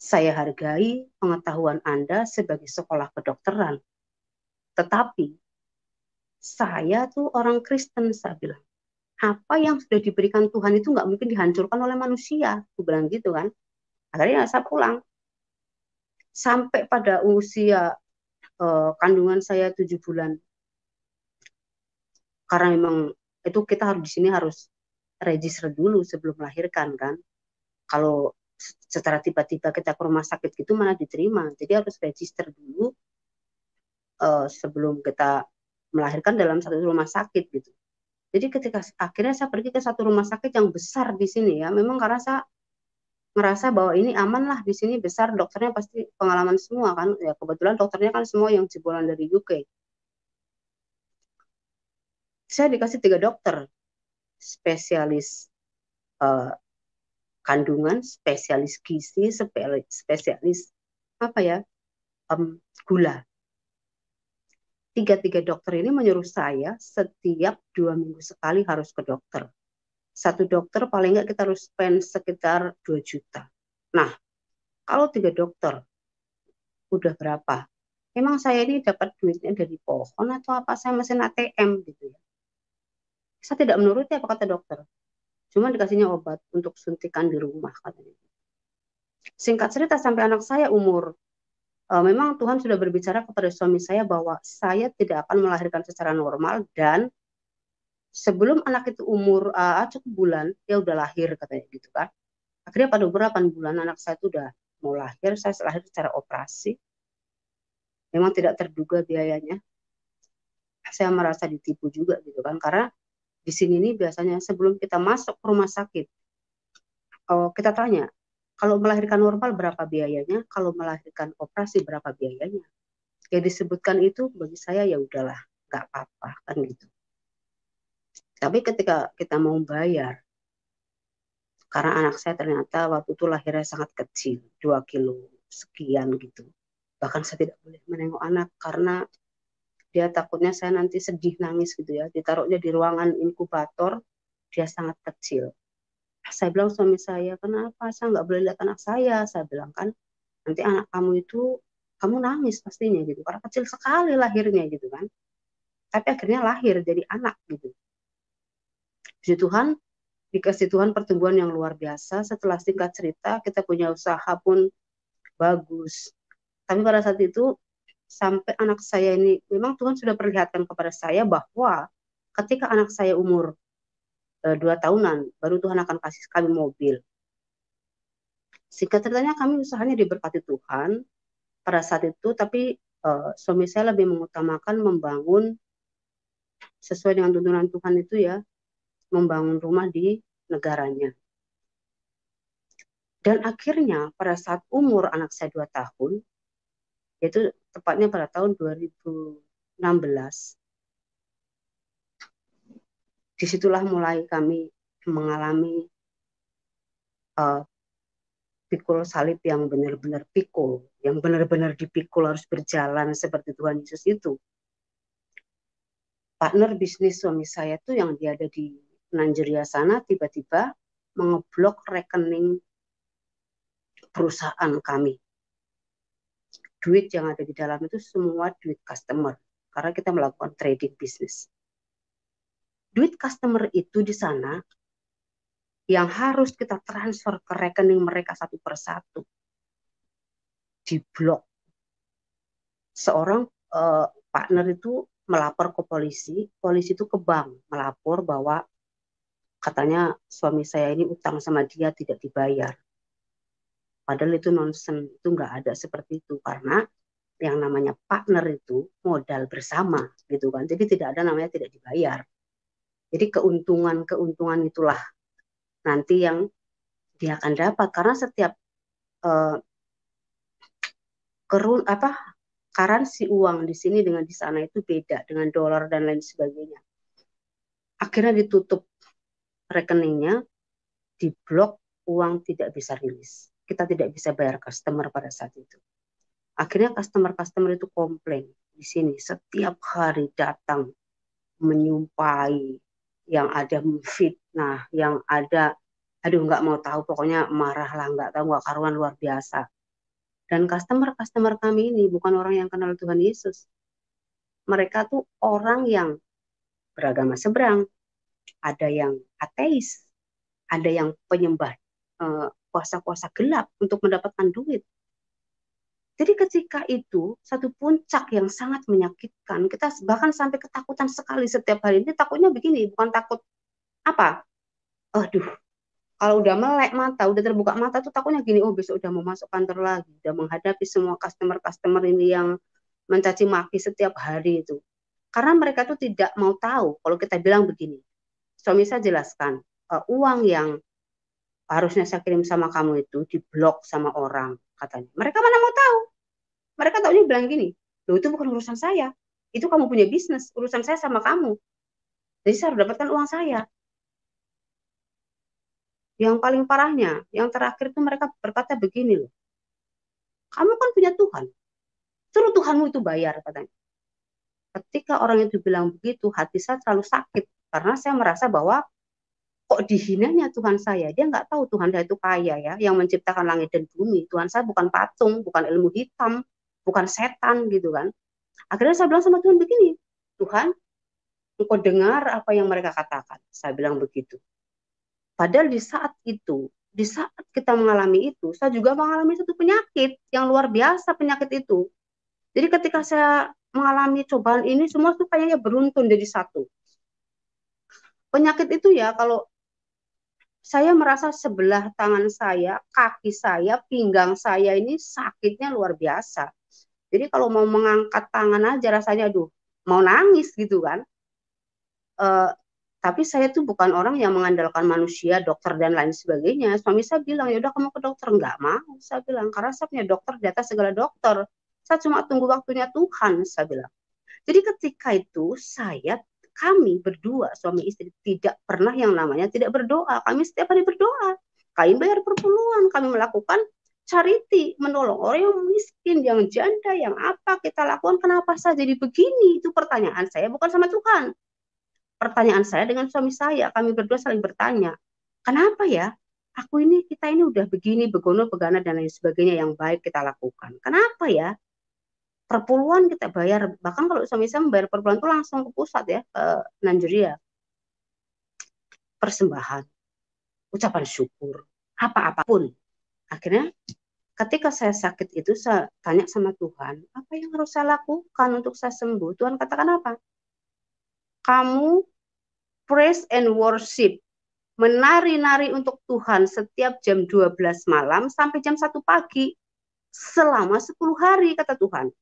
Saya hargai pengetahuan Anda sebagai sekolah kedokteran. Tetapi saya tuh orang Kristen, saya bilang. Apa yang sudah diberikan Tuhan itu nggak mungkin dihancurkan oleh manusia. Aku bilang gitu kan. Akhirnya saya pulang. Sampai pada usia kandungan saya 7 bulan. Karena memang itu kita harus di sini harus register dulu sebelum melahirkan kan. Kalau secara tiba-tiba kita ke rumah sakit gitu mana diterima. Jadi harus register dulu sebelum kita melahirkan dalam satu rumah sakit gitu. Jadi ketika akhirnya saya pergi ke satu rumah sakit yang besar di sini ya, memang karena saya ngerasa bahwa ini aman lah di sini besar, dokternya pasti pengalaman semua kan. Ya kebetulan dokternya kan semua yang jebolan dari UK. Saya dikasih 3 dokter, spesialis uh, kandungan, spesialis gizi, spesialis apa ya, gula. Tiga dokter ini menyuruh saya setiap 2 minggu sekali harus ke dokter. Satu dokter paling nggak kita harus spend sekitar 2 juta. Nah, kalau 3 dokter, udah berapa? Emang saya ini dapat duitnya dari pohon atau apa? Saya mesin ATM gitu ya. Saya tidak menuruti apa kata dokter. Cuma dikasihnya obat untuk suntikan di rumah katanya. Singkat cerita sampai anak saya umur memang Tuhan sudah berbicara kepada suami saya bahwa saya tidak akan melahirkan secara normal dan sebelum anak itu umur cukup bulan dia udah lahir katanya gitu kan. Akhirnya pada umur 8 bulan anak saya itu udah mau lahir, saya lahir secara operasi. Memang tidak terduga biayanya. Saya merasa ditipu juga gitu kan karena di sini nih biasanya sebelum kita masuk ke rumah sakit, kita tanya, kalau melahirkan normal berapa biayanya, kalau melahirkan operasi berapa biayanya. Ya disebutkan itu bagi saya ya udahlah, nggak apa-apa kan gitu. Tapi ketika kita mau bayar, karena anak saya ternyata waktu itu lahirnya sangat kecil, 2 kilo sekian gitu. Bahkan saya tidak boleh menengok anak karena dia takutnya saya nanti sedih nangis gitu ya. Ditaruhnya di ruangan inkubator, dia sangat kecil. Saya bilang suami saya, kenapa saya nggak boleh lihat anak saya bilang kan, nanti anak kamu itu kamu nangis pastinya gitu, karena kecil sekali lahirnya gitu kan. Tapi akhirnya lahir jadi anak gitu. Puji Tuhan, dikasih Tuhan pertumbuhan yang luar biasa. Setelah singkat cerita, kita punya usaha pun bagus. Tapi pada saat itu, sampai anak saya ini, memang Tuhan sudah perlihatkan kepada saya bahwa ketika anak saya umur 2 tahunan, baru Tuhan akan kasih kami mobil. Singkat ceritanya kami usahanya diberkati Tuhan pada saat itu, tapi suami saya lebih mengutamakan membangun sesuai dengan tuntunan Tuhan itu ya, membangun rumah di negaranya. Dan akhirnya pada saat umur anak saya 2 tahun, yaitu tepatnya pada tahun 2016, disitulah mulai kami mengalami pikul salib yang benar-benar pikul, yang benar-benar dipikul harus berjalan seperti Tuhan Yesus itu. Partner bisnis suami saya tuh yang dia ada di Nigeria sana tiba-tiba mengeblok rekening perusahaan kami. Duit yang ada di dalam itu semua duit customer karena kita melakukan trading bisnis. Duit customer itu di sana yang harus kita transfer ke rekening mereka satu persatu diblok. Seorang partner itu melapor ke polisi itu ke bank melapor bahwa katanya suami saya ini utang sama dia tidak dibayar. Padahal itu nonsen, itu nggak ada seperti itu karena yang namanya partner itu modal bersama gitu kan. Jadi tidak ada namanya tidak dibayar. Jadi keuntungan itulah nanti yang dia akan dapat karena setiap karansi uang di sini dengan di sana itu beda dengan dolar dan lain sebagainya. Akhirnya ditutup rekeningnya, diblok, uang tidak bisa rilis. Kita tidak bisa bayar customer pada saat itu. Akhirnya customer itu komplain di sini setiap hari datang menyumpai, yang ada fitnah, yang ada aduh nggak mau tahu pokoknya marah lah nggak tahu nggak karuan luar biasa. Dan customer kami ini bukan orang yang kenal Tuhan Yesus. Mereka tuh orang yang beragama seberang. Ada yang ateis, ada yang penyembah kuasa-kuasa gelap untuk mendapatkan duit. Jadi ketika itu satu puncak yang sangat menyakitkan, kita bahkan sampai ketakutan sekali setiap hari. Ini takutnya begini, bukan takut apa? Aduh, kalau udah melek mata, udah terbuka mata tuh takutnya gini, oh besok udah mau masuk kantor lagi, udah menghadapi semua customer ini yang mencaci maki setiap hari itu. Karena mereka tuh tidak mau tahu kalau kita bilang begini. Suami saya jelaskan, uang yang harusnya saya kirim sama kamu itu diblok sama orang katanya. Mereka mana mau tahu? Mereka taunya bilang gini, loh itu bukan urusan saya, itu kamu punya bisnis, urusan saya sama kamu. Jadi saya harus dapatkan uang saya. Yang paling parahnya, yang terakhir itu mereka berkata begini loh, kamu kan punya Tuhan, suruh Tuhanmu itu bayar katanya. Ketika orang itu bilang begitu, hati saya terlalu sakit karena saya merasa bahwa kok dihinanya Tuhan saya. Dia nggak tahu Tuhan saya itu kaya ya, yang menciptakan langit dan bumi. Tuhan saya bukan patung, bukan ilmu hitam, bukan setan gitu kan. Akhirnya saya bilang sama Tuhan begini, Tuhan, engkau dengar apa yang mereka katakan. Saya bilang begitu. Padahal di saat itu, di saat kita mengalami itu, saya juga mengalami satu penyakit yang luar biasa penyakit itu. Jadi ketika saya mengalami cobaan ini, semua tuh kayaknya beruntun jadi satu. Penyakit itu ya, kalau saya merasa sebelah tangan saya, kaki saya, pinggang saya ini sakitnya luar biasa. Jadi kalau mau mengangkat tangan aja rasanya, aduh, mau nangis gitu kan. Tapi saya tuh bukan orang yang mengandalkan manusia, dokter dan lain sebagainya. Suami saya bilang, ya udah kamu ke dokter. Enggak mau, saya bilang. Karena saya punya dokter di atas segala dokter. Saya cuma tunggu waktunya Tuhan, saya bilang. Jadi ketika itu kami berdua, suami istri, tidak pernah yang namanya tidak berdoa. Kami setiap hari berdoa. Kami bayar perpuluhan, kami melakukan charity, menolong orang yang miskin, yang janda, yang apa kita lakukan. Kenapa saya jadi begini? Itu pertanyaan saya, bukan sama Tuhan. Pertanyaan saya dengan suami saya, kami berdua saling bertanya, kenapa ya kita ini udah begini, begono, begana, dan lain sebagainya yang baik kita lakukan. Kenapa ya? Perpuluhan kita bayar, bahkan kalau suami saya membayar perpuluhan itu langsung ke pusat ya, ke Nigeria. Persembahan, ucapan syukur, apa-apapun. Akhirnya ketika saya sakit itu, saya tanya sama Tuhan, apa yang harus saya lakukan untuk saya sembuh? Tuhan katakan apa? Kamu praise and worship, menari-nari untuk Tuhan setiap jam 12 malam sampai jam 1 pagi selama 10 hari, kata Tuhan.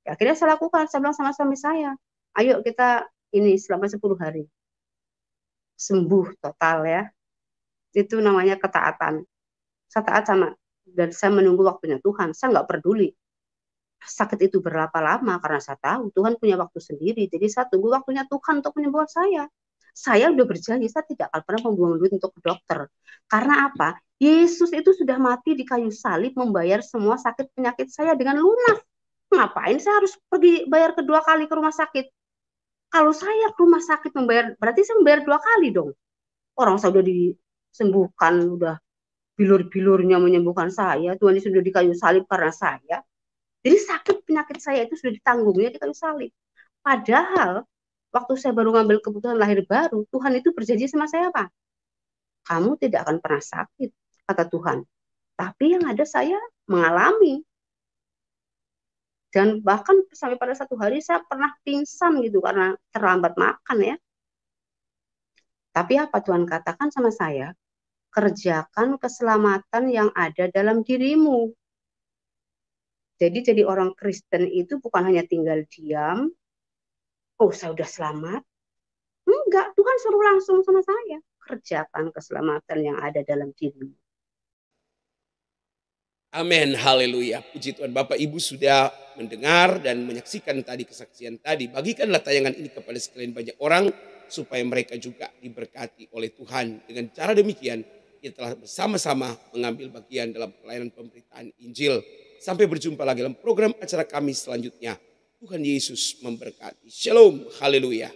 Ya, akhirnya saya lakukan, saya bilang sama suami saya, ayo kita ini selama 10 hari. Sembuh total ya. Itu namanya ketaatan. Saya taat dan saya menunggu waktunya Tuhan. Saya nggak peduli sakit itu berapa lama karena saya tahu Tuhan punya waktu sendiri. Jadi saya tunggu waktunya Tuhan untuk menyembuhkan saya. Saya udah berjanji, saya tidak akan pernah membuang duit untuk ke dokter. Karena apa? Yesus itu sudah mati di kayu salib membayar semua sakit penyakit saya dengan lunas. Ngapain saya harus pergi bayar kedua kali ke rumah sakit? Kalau saya ke rumah sakit membayar, berarti saya membayar 2 kali dong. Orang saya sudah disembuhkan, udah bilur-bilurnya menyembuhkan saya. Tuhan Yesus sudah di kayu salib karena saya. Jadi sakit penyakit saya itu sudah ditanggungnya di kayu salib. Padahal waktu saya baru ngambil keputusan lahir baru, Tuhan itu berjanji sama saya apa? Kamu tidak akan pernah sakit, kata Tuhan. Tapi yang ada saya mengalami. Dan bahkan sampai pada satu hari saya pernah pingsan gitu karena terlambat makan ya. Tapi apa Tuhan katakan sama saya? Kerjakan keselamatan yang ada dalam dirimu. Jadi orang Kristen itu bukan hanya tinggal diam, oh saya udah selamat. Enggak, Tuhan suruh langsung sama saya. Kerjakan keselamatan yang ada dalam dirimu. Amin, haleluya. Puji Tuhan, Bapak Ibu sudah mendengar dan menyaksikan tadi kesaksian tadi. Bagikanlah tayangan ini kepada sekalian banyak orang supaya mereka juga diberkati oleh Tuhan. Dengan cara demikian kita telah bersama-sama mengambil bagian dalam pelayanan pemberitaan Injil. Sampai berjumpa lagi dalam program acara kami selanjutnya. Tuhan Yesus memberkati. Shalom, haleluya.